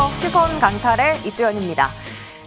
안녕하세요. 시선 강탈의 이수연입니다.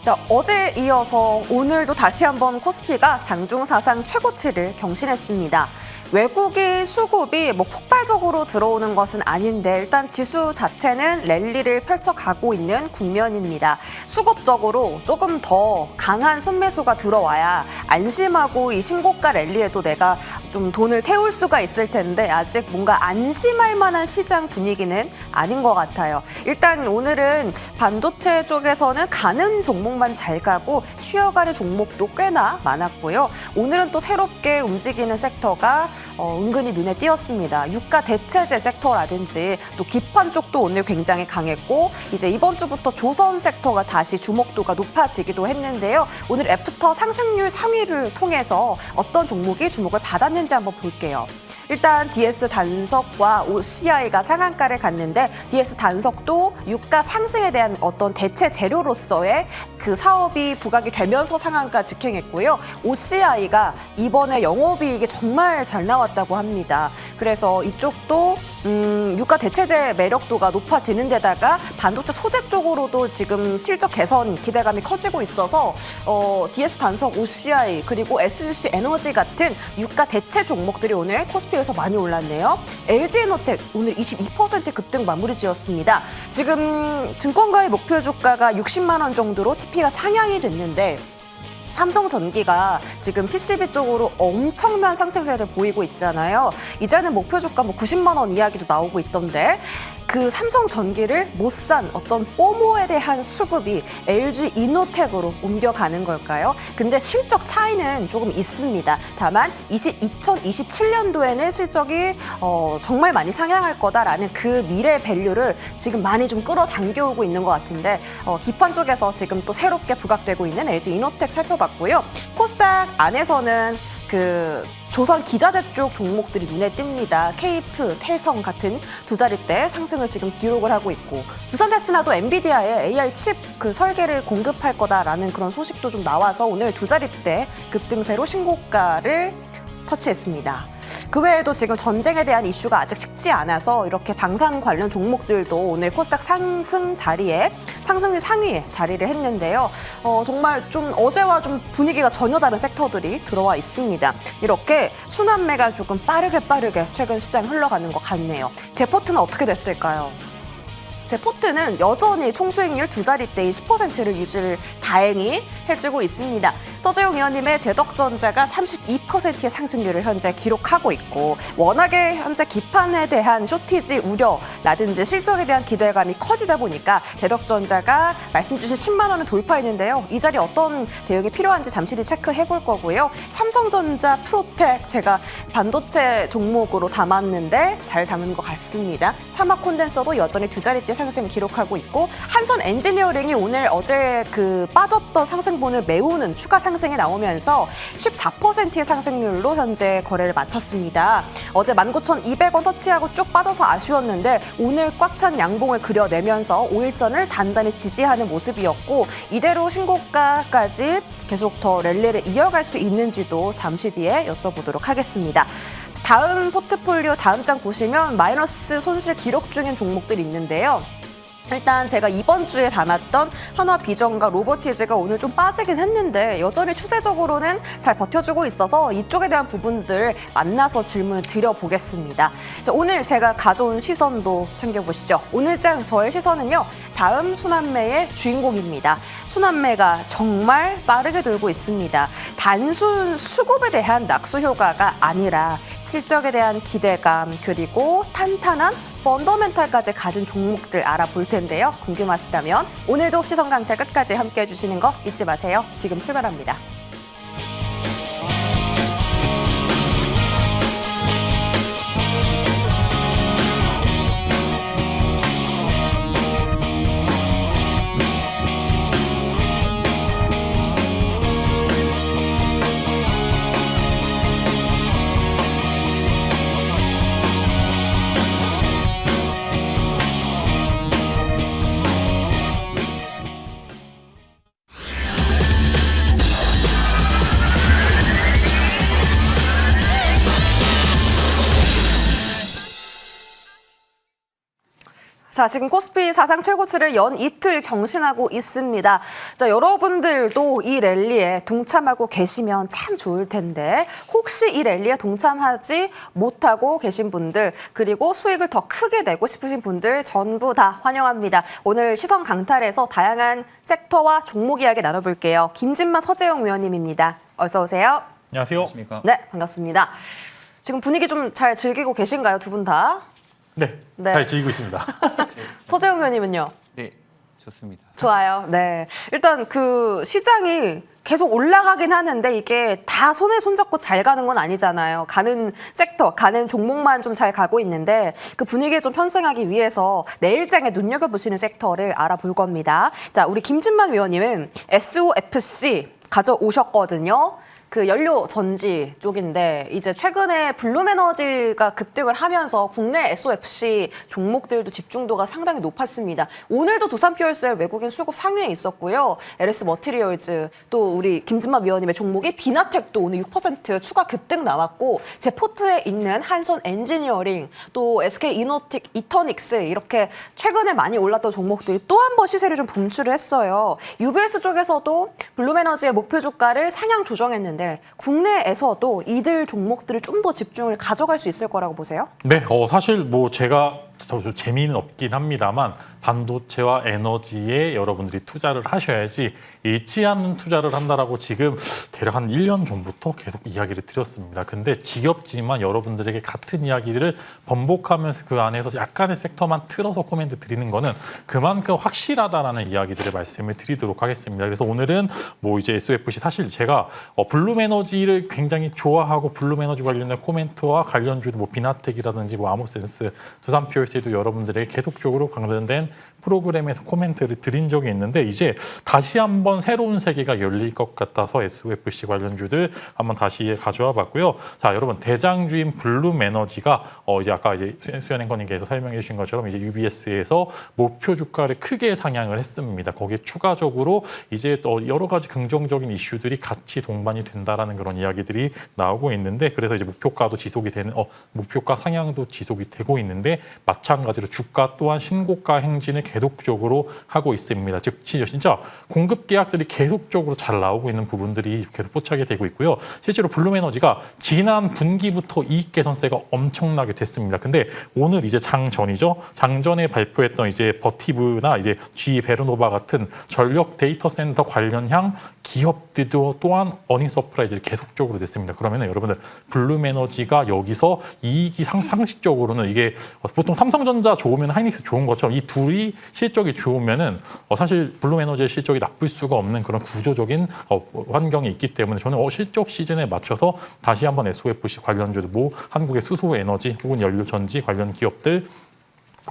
자, 어제에 이어서 오늘도 다시 한번 코스피가 장중 사상 최고치를 경신했습니다. 외국인 수급이 폭발적으로 들어오는 것은 아닌데 일단 지수 자체는 랠리를 펼쳐가고 있는 국면입니다. 수급적으로 조금 더 강한 순매수가 들어와야 안심하고 이 신고가 랠리에도 내가 좀 돈을 태울 수가 있을 텐데 아직 뭔가 안심할 만한 시장 분위기는 아닌 것 같아요. 일단 오늘은 반도체 쪽에서는 가는 종목만 잘 가고 쉬어가는 종목도 꽤나 많았고요. 오늘은 또 새롭게 움직이는 섹터가 은근히 눈에 띄었습니다. 유가 대체재 섹터라든지 또 기판 쪽도 오늘 굉장히 강했고 이제 이번 주부터 조선 섹터가 다시 주목도가 높아지기도 했는데요. 오늘 애프터 상승률 상위를 통해서 어떤 종목이 주목을 받았는지 한번 볼게요. 일단 DS 단석과 OCI가 상한가를 갔는데 DS 단석도 유가 상승에 대한 어떤 대체 재료로서의 그 사업이 부각이 되면서 상한가 직행했고요. OCI가 이번에 영업이익이 정말 잘 나왔다고 합니다. 그래서 이쪽도 유가 대체재 매력도가 높아지는 데다가 반도체 소재 쪽으로도 지금 실적 개선 기대감이 커지고 있어서 DS 단석, OCI 그리고 SGC 에너지 같은 유가 대체 종목들이 오늘 코스피에서 많이 올랐네요. LG에너텍 오늘 22% 급등 마무리 지었습니다. 지금 증권가의 목표 주가가 60만 원 정도로 TP가 상향이 됐는데 삼성전기가 지금 PCB 쪽으로 엄청난 상승세를 보이고 있잖아요. 이제는 목표 주가 90만 원 이야기도 나오고 있던데 그 삼성전기를 못 산 어떤 포모에 대한 수급이 LG 이노텍으로 옮겨가는 걸까요? 근데 실적 차이는 조금 있습니다. 다만 2027년도에는 실적이 정말 많이 상향할 거다라는 그 미래 밸류를 지금 많이 좀 끌어당겨오고 있는 것 같은데 기판 쪽에서 지금 또 새롭게 부각되고 있는 LG 이노텍 살펴봤고요. 코스닥 안에서는 그 조선 기자재 쪽 종목들이 눈에 띕니다. 케이프, 태성 같은 두 자릿대 상승을 지금 기록을 하고 있고 두산테스나도 엔비디아에 AI 칩 그 설계를 공급할 거다라는 그런 소식도 좀 나와서 오늘 두 자릿대 급등세로 신고가를 터치했습니다. 그 외에도 지금 전쟁에 대한 이슈가 아직 식지 않아서 이렇게 방산 관련 종목들도 오늘 코스닥 상승 자리에 상승률 상위에 자리를 했는데요. 정말 좀 어제와 좀 분위기가 전혀 다른 섹터들이 들어와 있습니다. 이렇게 순환매가 조금 빠르게 최근 시장 흘러가는 것 같네요. 제포트는 어떻게 됐을까요? 제포트는 여전히 총수익률 두 자릿대인 10%를 유지를 다행히 해주고 있습니다. 서재용 의원님의 대덕전자가 32%의 상승률을 현재 기록하고 있고 워낙에 현재 기판에 대한 쇼티지 우려라든지 실적에 대한 기대감이 커지다 보니까 대덕전자가 말씀 주신 10만 원을 돌파했는데요. 이 자리 어떤 대응이 필요한지 잠시 뒤 체크해 볼 거고요. 삼성전자, 프로텍 제가 반도체 종목으로 담았는데 잘 담은 것 같습니다. 사막 콘덴서도 여전히 두 자릿대 상승 기록하고 있고 한선 엔지니어링이 오늘 어제 그 빠졌던 상승분을 메우는 추가 상승이 나오면서 14%의 상승률로 현재 거래를 마쳤습니다. 어제 19,200원 터치하고 쭉 빠져서 아쉬웠는데 오늘 꽉 찬 양봉을 그려내면서 5일선을 단단히 지지하는 모습이었고 이대로 신고가까지 계속 더 랠리를 이어갈 수 있는지도 잠시 뒤에 여쭤보도록 하겠습니다. 다음 포트폴리오 다음 장 보시면 마이너스 손실 기록 중인 종목들이 있는데요. 일단 제가 이번 주에 담았던 한화비전과 로보티즈가 오늘 좀 빠지긴 했는데 여전히 추세적으로는 잘 버텨주고 있어서 이쪽에 대한 부분들 만나서 질문을 드려보겠습니다. 자, 오늘 제가 가져온 시선도 챙겨보시죠. 오늘장 저의 시선은요. 다음 순환매의 주인공입니다. 순환매가 정말 빠르게 돌고 있습니다. 단순 수급에 대한 낙수 효과가 아니라 실적에 대한 기대감 그리고 탄탄한 펀더멘탈까지 가진 종목들 알아볼 텐데요. 궁금하시다면 오늘도 시선 강탈 끝까지 함께해 주시는 거 잊지 마세요. 지금 출발합니다. 자, 지금 코스피 사상 최고치를 연 이틀 경신하고 있습니다. 자, 여러분들도 이 랠리에 동참하고 계시면 참 좋을 텐데 혹시 이 랠리에 동참하지 못하고 계신 분들 그리고 수익을 더 크게 내고 싶으신 분들 전부 다 환영합니다. 오늘 시선 강탈에서 다양한 섹터와 종목 이야기 나눠볼게요. 김진만 서재용 위원님입니다. 어서 오세요. 안녕하세요. 안녕하십니까? 네, 반갑습니다. 지금 분위기 좀 잘 즐기고 계신가요, 두 분 다? 네, 네. 잘 지키고 있습니다. 서재용 의원님은요? 네, 좋습니다. 좋아요. 네. 일단 그 시장이 계속 올라가긴 하는데 이게 다 손에 손잡고 잘 가는 건 아니잖아요. 가는 섹터, 가는 종목만 좀 잘 가고 있는데 그 분위기를 좀 편승하기 위해서 내일장에 눈여겨보시는 섹터를 알아볼 겁니다. 자, 우리 김진만 위원님은 SOFC 가져오셨거든요. 그 연료 전지 쪽인데 이제 최근에 블룸에너지가 급등을 하면서 국내 SOFC 종목들도 집중도가 상당히 높았습니다. 오늘도 두산퓨얼스의 외국인 수급 상위에 있었고요. LS 머티리얼즈 또 우리 김진만 위원님의 종목이 비나텍도 오늘 6% 추가 급등 나왔고 제 포트에 있는 한손 엔지니어링 또 SK 이터닉스 이렇게 최근에 많이 올랐던 종목들이 또 한 번 시세를 좀 분출을 했어요. UBS 쪽에서도 블룸에너지의 목표 주가를 상향 조정했는데 국내에서도 이들 종목들을 좀 더 집중을 가져갈 수 있을 거라고 보세요? 네, 사실 뭐 제가 재미는 없긴 합니다만 반도체와 에너지에 여러분들이 투자를 하셔야지 잃지 않는 투자를 한다라고 지금 대략 한 1년 전부터 계속 이야기를 드렸습니다. 근데 지겹지만 여러분들에게 같은 이야기를 번복하면서 그 안에서 약간의 섹터만 틀어서 코멘트 드리는 거는 그만큼 확실하다라는 이야기들을 말씀을 드리도록 하겠습니다. 그래서 오늘은 뭐 이제 SOFC 사실 제가 블룸에너지를 굉장히 좋아하고 블룸에너지 관련된 코멘트와 관련주도 뭐 비나텍이라든지 뭐 아모센스, 두산퓨얼스에도 여러분들에게 계속적으로 관련된 프로그램에서 코멘트를 드린 적이 있는데 이제 다시 한번 새로운 세계가 열릴 것 같아서 SOFC 관련주들 한번 다시 가져와 봤고요. 자, 여러분 대장주인 블룸에너지가 이제 아까 이제 수연 앵커님께서 설명해 주신 것처럼 이제 UBS에서 목표 주가를 크게 상향을 했습니다. 거기에 추가적으로 이제 또 여러 가지 긍정적인 이슈들이 같이 동반이 된다라는 그런 이야기들이 나오고 있는데 그래서 이제 목표가도 지속이 되는 목표가 상향도 지속이 되고 있는데 마찬가지로 주가 또한 신고가 행진을 계속적으로 하고 있습니다. 즉 진짜 공급 계약들이 계속적으로 잘 나오고 있는 부분들이 계속 포착이 되고 있고요. 실제로 블룸에너지가 지난 분기부터 이익 개선세가 엄청나게 됐습니다. 근데 오늘 이제 장전이죠. 장전에 발표했던 이제 버티브나 이제 GE 베르노바 같은 전력 데이터 센터 관련향 기업들도 또한 어닝 서프라이즈를 계속적으로 냈습니다. 그러면은 여러분들 블룸에너지가 여기서 이익이 상식적으로는 이게 보통 삼성전자 좋으면 하이닉스 좋은 것처럼 이 둘이 실적이 좋으면은 사실 블룸에너지의 실적이 나쁠 수가 없는 그런 구조적인 환경이 있기 때문에 저는 실적 시즌에 맞춰서 다시 한번 SOFC 관련주도 뭐 한국의 수소 에너지 혹은 연료 전지 관련 기업들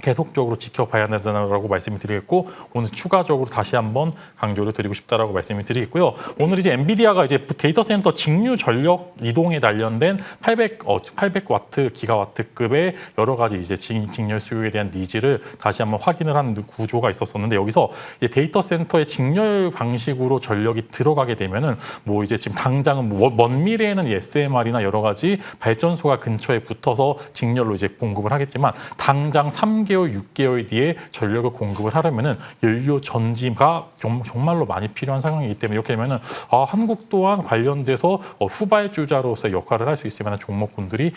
계속적으로 지켜봐야 된다고 말씀을 드리겠고 오늘 추가적으로 다시 한번 강조를 드리고 싶다라고 말씀을 드리겠고요. 오늘 이제 엔비디아가 이제 데이터 센터 직류 전력 이동에 관련된 800와트 기가와트급의 여러 가지 이제 직렬 수요에 대한 니즈를 다시 한번 확인을 한 구조가 있었었는데 여기서 이제 데이터 센터의 직렬 방식으로 전력이 들어가게 되면은 뭐 이제 지금 당장은 먼 미래에는 SMR이나 여러 가지 발전소가 근처에 붙어서 직렬로 이제 공급을 하겠지만 당장 3개월, 6개월 뒤에 전력을 공급을 하려면은 연료 전지가 정말로 많이 필요한 상황이기 때문에 이렇게 되면은 한국 또한 관련돼서 후발주자로서 역할을 할 수 있을 만한 종목군들이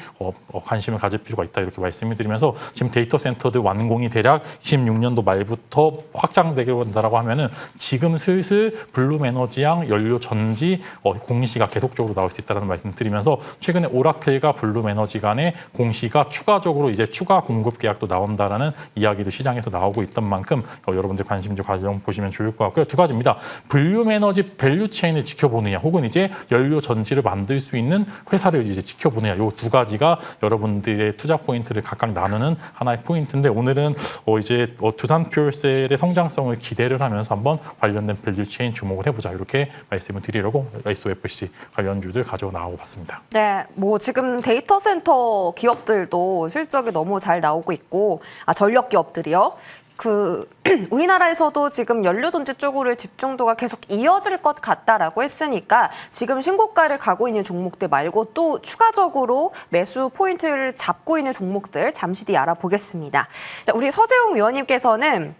관심을 가질 필요가 있다 이렇게 말씀을 드리면서 지금 데이터 센터들 완공이 대략 26년도 말부터 확장되게 된다라고 하면은 지금 슬슬 블룸에너지랑 연료 전지 공시가 계속적으로 나올 수 있다는 말씀 드리면서 최근에 오라클과 블룸에너지 간의 공시가 추가적으로 이제 추가 공급 계약도 나온다라는 이야기도 시장에서 나오고 있던 만큼 여러분들 관심 좀 가져보시면 좋을 것 같고요. 두 가지입니다. 블룸에너지 밸류체인을 지켜보느냐 혹은 이제 연료 전지를 만들 수 있는 회사를 이제 지켜보느냐 이 두 가지가 여러분들의 투자 포인트를 각각 나누는 하나의 포인트인데 오늘은 이제 두산퓨얼셀의 성장성을 기대를 하면서 한번 관련된 밸류체인 주목을 해보자 이렇게 말씀을 드리려고 SOFC 관련주들 가져 나오고 봤습니다. 네, 뭐 지금 데이터 센터 기업들도 실적이 너무 잘 나오고 있고 전력 기업들이요. 우리나라에서도 지금 연료전지 쪽으로 집중도가 계속 이어질 것 같다라고 했으니까 지금 신고가를 가고 있는 종목들 말고 또 추가적으로 매수 포인트를 잡고 있는 종목들 잠시 뒤 알아보겠습니다. 자, 우리 서재용 위원님께서는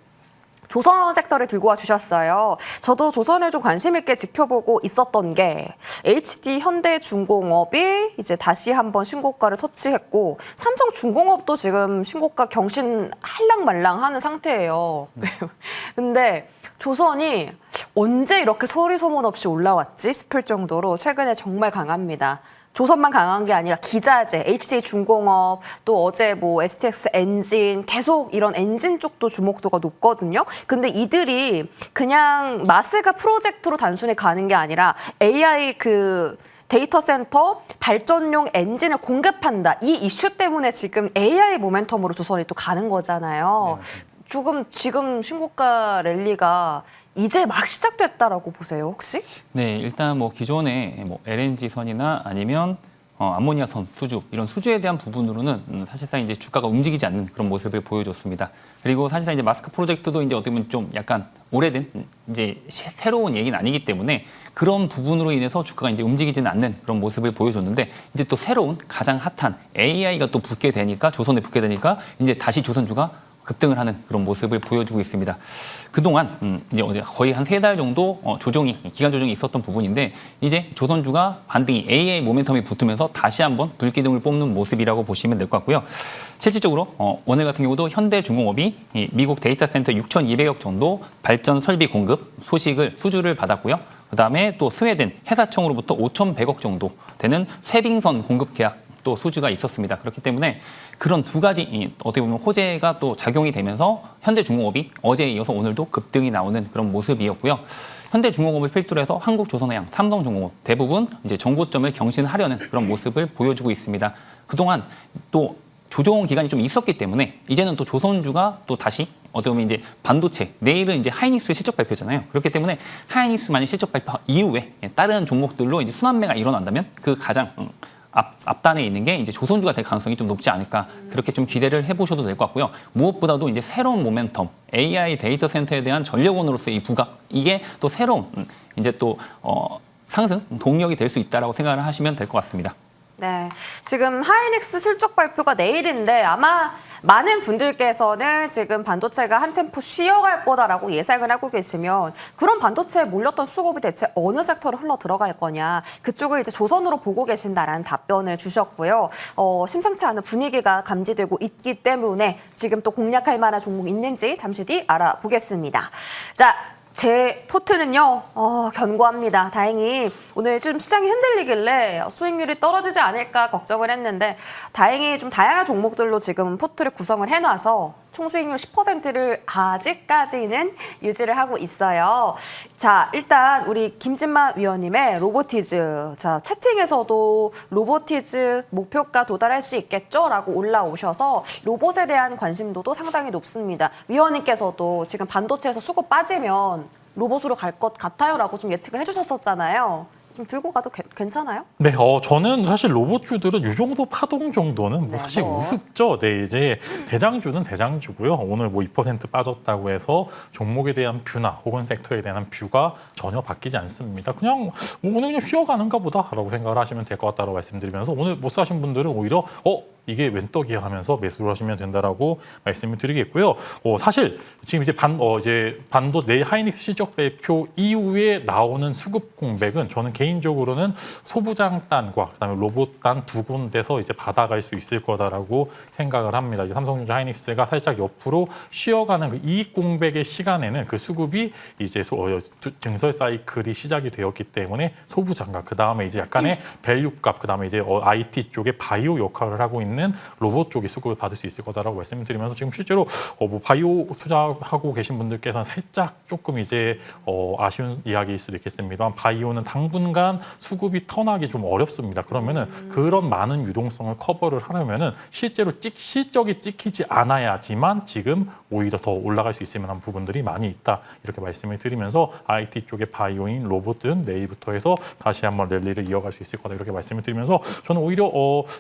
조선 섹터를 들고 와 주셨어요. 저도 조선을 좀 관심 있게 지켜보고 있었던 게 HD 현대중공업이 이제 다시 한번 신고가를 터치했고 삼성중공업도 지금 신고가 경신 할랑말랑하는 상태예요. 근데 조선이 언제 이렇게 소리 소문 없이 올라왔지 싶을 정도로 최근에 정말 강합니다. 조선만 강한 게 아니라 기자재, HJ중공업, 또 어제 뭐 STX 엔진, 계속 이런 엔진 쪽도 주목도가 높거든요. 근데 이들이 그냥 마스가 프로젝트로 단순히 가는 게 아니라 AI 데이터 센터 발전용 엔진을 공급한다. 이 이슈 때문에 지금 AI 모멘텀으로 조선이 또 가는 거잖아요. 조금 지금 신고가 랠리가 이제 막 시작됐다라고 보세요, 혹시? 네, 일단 뭐 기존의 뭐 LNG 선이나 아니면 암모니아 선, 수주 이런 수주에 대한 부분으로는 사실상 이제 주가가 움직이지 않는 그런 모습을 보여줬습니다. 그리고 사실상 이제 마스크 프로젝트도 이제 어떻게 보면 좀 약간 오래된 이제 새로운 얘기는 아니기 때문에 그런 부분으로 인해서 주가가 이제 움직이지는 않는 그런 모습을 보여줬는데 이제 또 새로운 가장 핫한 AI가 또 붙게 되니까 조선에 붙게 되니까 이제 다시 조선주가 급등을 하는 그런 모습을 보여주고 있습니다. 그동안 이제 거의 한 3달 정도 기간 조정이 있었던 부분인데 이제 조선주가 반등이 AI 모멘텀이 붙으면서 다시 한번 불기둥을 뽑는 모습이라고 보시면 될 것 같고요. 실질적으로 오늘 같은 경우도 현대중공업이 미국 데이터 센터 6,200억 정도 발전 설비 공급 수주를 받았고요. 그다음에 또 스웨덴 해사청으로부터 5,100억 정도 되는 쇄빙선 공급 계약 또 수주가 있었습니다. 그렇기 때문에 그런 두 가지 어떻게 보면 호재가 또 작용이 되면서 현대중공업이 어제에 이어서 오늘도 급등이 나오는 그런 모습이었고요. 현대중공업을 필두로 해서 한국조선해양, 삼성중공업 대부분 이제 정고점을 경신하려는 그런 모습을 보여주고 있습니다. 그동안 또 조정 기간이 좀 있었기 때문에 이제는 또 조선주가 또 다시 어떻게 보면 이제 반도체, 내일은 이제 하이닉스의 실적 발표잖아요. 그렇기 때문에 하이닉스 만약 실적 발표 이후에 다른 종목들로 이제 순환매가 일어난다면 그 가장 앞단에 있는 게 이제 조선주가 될 가능성이 좀 높지 않을까 그렇게 좀 기대를 해보셔도 될 것 같고요. 무엇보다도 이제 새로운 모멘텀, AI 데이터 센터에 대한 전력원으로서의 이 부각 이게 또 새로운 이제 또 상승 동력이 될 수 있다라고 생각을 하시면 될 것 같습니다. 네, 지금 하이닉스 실적 발표가 내일인데 아마 많은 분들께서는 지금 반도체가 한 템포 쉬어갈 거다라고 예상을 하고 계시면 그런 반도체에 몰렸던 수급이 대체 어느 섹터로 흘러 들어갈 거냐 그쪽을 이제 조선으로 보고 계신다라는 답변을 주셨고요. 심상치 않은 분위기가 감지되고 있기 때문에 지금 또 공략할 만한 종목이 있는지 잠시 뒤 알아보겠습니다. 자. 제 포트는요, 견고합니다. 다행히 오늘 좀 시장이 흔들리길래 수익률이 떨어지지 않을까 걱정을 했는데 다행히 좀 다양한 종목들로 지금 포트를 구성을 해놔서 총 수익률 10%를 아직까지는 유지를 하고 있어요. 자, 일단 우리 김진만 위원님의 로보티즈. 자, 채팅에서도 로보티즈 목표가 도달할 수 있겠죠? 라고 올라오셔서 로봇에 대한 관심도도 상당히 높습니다. 위원님께서도 지금 반도체에서 수급 빠지면 로봇으로 갈 것 같아요 라고 좀 예측을 해주셨었잖아요. 좀 들고 가도 괜찮아요? 네, 저는 사실 로봇주들은 이 정도 파동 정도는 뭐 사실 우습죠. 네, 이제 대장주는 대장주고요. 오늘 뭐 2% 빠졌다고 해서 종목에 대한 뷰나 혹은 섹터에 대한 뷰가 전혀 바뀌지 않습니다. 그냥 오늘 그냥 쉬어가는가 보다라고 생각을 하시면 될 것 같다고 말씀드리면서 오늘 못 사신 분들은 오히려 이게 웬 떡이야 하면서 매수를 하시면 된다라고 말씀을 드리겠고요. 사실 지금 이제 반도 내일 하이닉스 실적 발표 이후에 나오는 수급 공백은 저는 개인적으로는 소부장단과 그다음에 로봇단 두 군데서 이제 받아갈 수 있을 거다라고 생각을 합니다. 이제 삼성전자 하이닉스가 살짝 옆으로 쉬어가는 그 이익 공백의 시간에는 그 수급이 이제 증설 사이클이 시작이 되었기 때문에 소부장과 그 다음에 이제 약간의 밸류값, 그 다음에 이제 IT 쪽에 바이오 역할을 하고 있는 로봇 쪽이 수급을 받을 수 있을 거다라고 말씀을 드리면서 지금 실제로 뭐 바이오 투자하고 계신 분들께서는 살짝 조금 이제 아쉬운 이야기일 수도 있겠습니다만 바이오는 당분간 수급이 턴하기 좀 어렵습니다. 그러면은 그런 많은 유동성을 커버를 하려면은 실제로 실적이 찍히지 않아야지만 지금 오히려 더 올라갈 수 있을 만한 부분들이 많이 있다 이렇게 말씀을 드리면서 IT 쪽의 바이오인 로봇은 내일부터 해서 다시 한번 랠리를 이어갈 수 있을 거다 이렇게 말씀을 드리면서 저는 오히려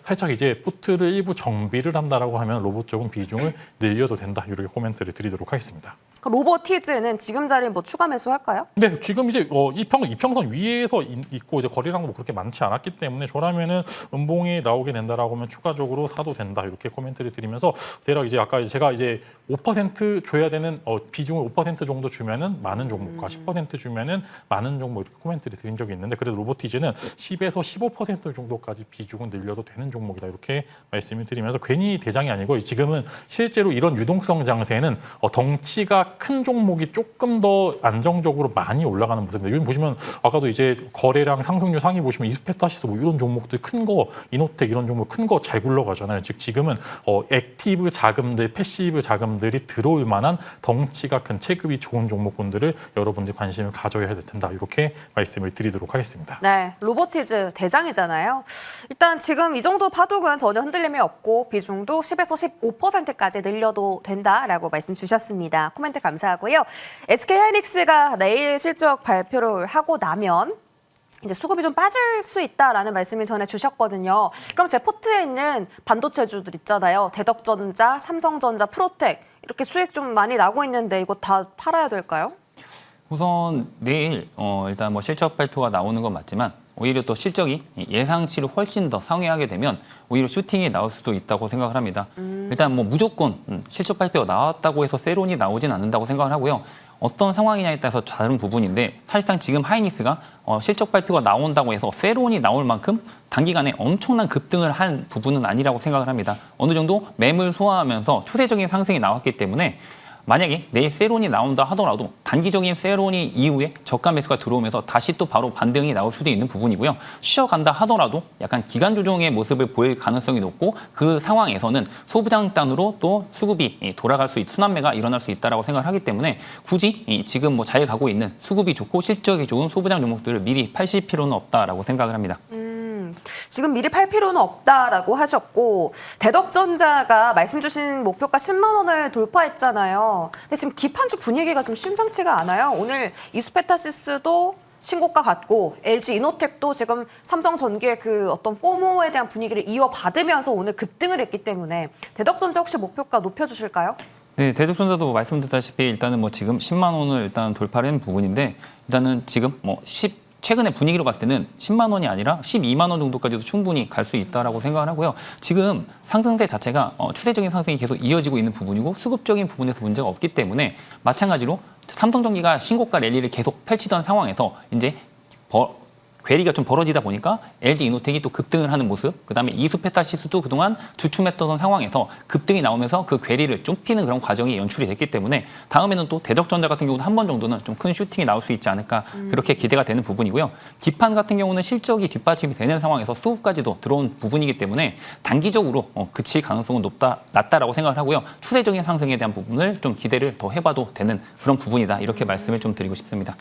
살짝 이제 포트를 파트를 일부 정비를 한다라고 하면 로봇 쪽은 비중을 늘려도 된다. 이렇게 코멘트를 드리도록 하겠습니다. 로보티즈는 지금 자리에 뭐 추가 매수할까요? 네, 지금 이제 이평선 위에서 있고 이제 거래량도 뭐 그렇게 많지 않았기 때문에 저라면은 음봉이 나오게 된다라고 하면 추가적으로 사도 된다 이렇게 코멘트를 드리면서 대략 이제 아까 제가 이제 5% 줘야 되는 비중을 5% 정도 주면은 많은 종목과 10% 주면은 많은 종목 이렇게 코멘트를 드린 적이 있는데 그래도 로보티즈는 10에서 15% 정도까지 비중은 늘려도 되는 종목이다 이렇게 말씀을 드리면서 괜히 대장이 아니고 지금은 실제로 이런 유동성 장세는 덩치가 큰 종목이 조금 더 안정적으로 많이 올라가는 모습입니다. 여기 보시면 아까도 이제 거래량 상승률 상위 보시면 이스페타시스 뭐 이런 종목들 큰 거, 이노텍 이런 종목 큰 거 잘 굴러가잖아요. 즉 지금은 액티브 자금들, 패시브 자금들이 들어올 만한 덩치가 큰 체급이 좋은 종목군들을 여러분들이 관심을 가져야 된다. 이렇게 말씀을 드리도록 하겠습니다. 네, 로보티즈 대장이잖아요. 일단 지금 이 정도 파동은 전혀 흔들림이 없고 비중도 10에서 15%까지 늘려도 된다라고 말씀 주셨습니다. 코멘트 감사하고요. SK하이닉스가 내일 실적 발표를 하고 나면 이제 수급이 좀 빠질 수 있다라는 말씀을 전해 주셨거든요. 그럼 제 포트에 있는 반도체주들 있잖아요. 대덕전자, 삼성전자, 프로텍 이렇게 수익 좀 많이 나고 있는데 이거 다 팔아야 될까요? 우선 내일 일단 뭐 실적 발표가 나오는 건 맞지만 오히려 또 실적이 예상치를 훨씬 더 상회하게 되면 오히려 슈팅이 나올 수도 있다고 생각을 합니다. 일단 뭐 무조건 실적 발표가 나왔다고 해서 세론이 나오진 않는다고 생각을 하고요. 어떤 상황이냐에 따라서 다른 부분인데 사실상 지금 하이닉스가 실적 발표가 나온다고 해서 세론이 나올 만큼 단기간에 엄청난 급등을 한 부분은 아니라고 생각을 합니다. 어느 정도 매물 소화하면서 추세적인 상승이 나왔기 때문에 만약에 내일 세론이 나온다 하더라도 단기적인 세론이 이후에 저가 매수가 들어오면서 다시 또 바로 반등이 나올 수도 있는 부분이고요. 쉬어간다 하더라도 약간 기간 조정의 모습을 보일 가능성이 높고 그 상황에서는 소부장단으로 또 수급이 돌아갈 수 있는 순환매가 일어날 수 있다고 생각을 하기 때문에 굳이 지금 뭐 잘 가고 있는 수급이 좋고 실적이 좋은 소부장 종목들을 미리 파실 필요는 없다라고 생각을 합니다. 지금 미리 팔 필요는 없다라고 하셨고 대덕전자가 말씀 주신 목표가 10만 원을 돌파했잖아요. 근데 지금 기판주 분위기가 좀 심상치가 않아요. 오늘 이스페타시스도 신고가 같고 LG 이노텍도 지금 삼성전기의 그 어떤 포모에 대한 분위기를 이어받으면서 오늘 급등을 했기 때문에 대덕전자 혹시 목표가 높여주실까요? 네, 대덕전자도 말씀드렸다시피 일단은 뭐 지금 10만 원을 일단 돌파한 부분인데 일단은 지금 뭐 최근에 분위기로 봤을 때는 10만 원이 아니라 12만 원 정도까지도 충분히 갈 수 있다라고 생각을 하고요. 지금 상승세 자체가 추세적인 상승이 계속 이어지고 있는 부분이고 수급적인 부분에서 문제가 없기 때문에 마찬가지로 삼성전기가 신고가 랠리를 계속 펼치던 상황에서 이제 괴리가 좀 벌어지다 보니까 LG 이노텍이 또 급등을 하는 모습, 그다음에 이스페타시스도 그동안 주춤했던 상황에서 급등이 나오면서 그 괴리를 좁히는 그런 과정이 연출이 됐기 때문에 다음에는 또 대덕전자 같은 경우도 한 번 정도는 좀 큰 슈팅이 나올 수 있지 않을까 그렇게 기대가 되는 부분이고요. 기판 같은 경우는 실적이 뒷받침이 되는 상황에서 수급까지도 들어온 부분이기 때문에 단기적으로 그칠 가능성은 낮다라고 생각을 하고요. 추세적인 상승에 대한 부분을 좀 기대를 더 해봐도 되는 그런 부분이다. 이렇게 말씀을 좀 드리고 싶습니다.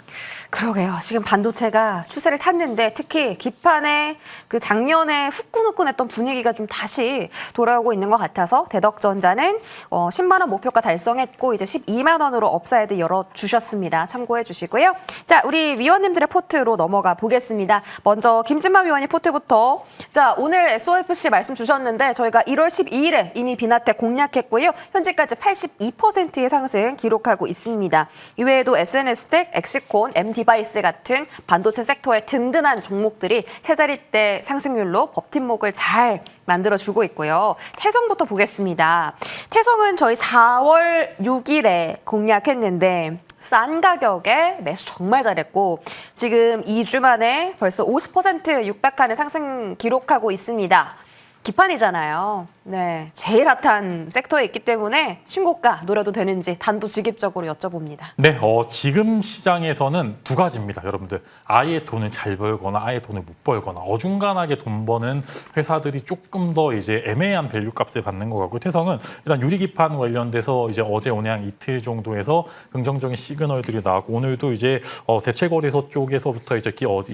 그러게요. 지금 반도체가 추세를 탔는데 특히 기판의 그 작년에 후끈후끈했던 분위기가 좀 다시 돌아오고 있는 것 같아서 대덕전자는 10만 원 목표가 달성했고 이제 12만 원으로 업사이드 열어주셨습니다. 참고해 주시고요. 자, 우리 위원님들의 포트로 넘어가 보겠습니다. 먼저 김진마 위원님 포트부터. 자, 오늘 SOFC 말씀 주셨는데 저희가 1월 12일에 이미 비나텍 공략했고요. 현재까지 82%의 상승 기록하고 있습니다. 이외에도 SNS텍, 엑시콘, M디바이스 같은 반도체 섹터의 든든한 종목들이 세 자릿대 상승률로 버팀목을 잘 만들어주고 있고요. 태성부터 보겠습니다. 태성은 저희 4월 6일에 공략했는데 싼 가격에 매수 정말 잘했고 지금 2주 만에 벌써 50% 육박하는 상승 기록하고 있습니다. 기판이잖아요. 네, 제일 핫한 섹터에 있기 때문에 신고가 노려도 되는지 단도직입적으로 여쭤봅니다. 네, 지금 시장에서는 두 가지입니다, 여러분들. 아예 돈을 잘 벌거나 아예 돈을 못 벌거나 어중간하게 돈 버는 회사들이 조금 더 이제 애매한 밸류 값을 받는 것 같고 태성은 일단 유리기판 관련돼서 이제 어제 오늘 한 이틀 정도에서 긍정적인 시그널들이 나왔고 오늘도 이제 대체거래소 쪽에서부터 이제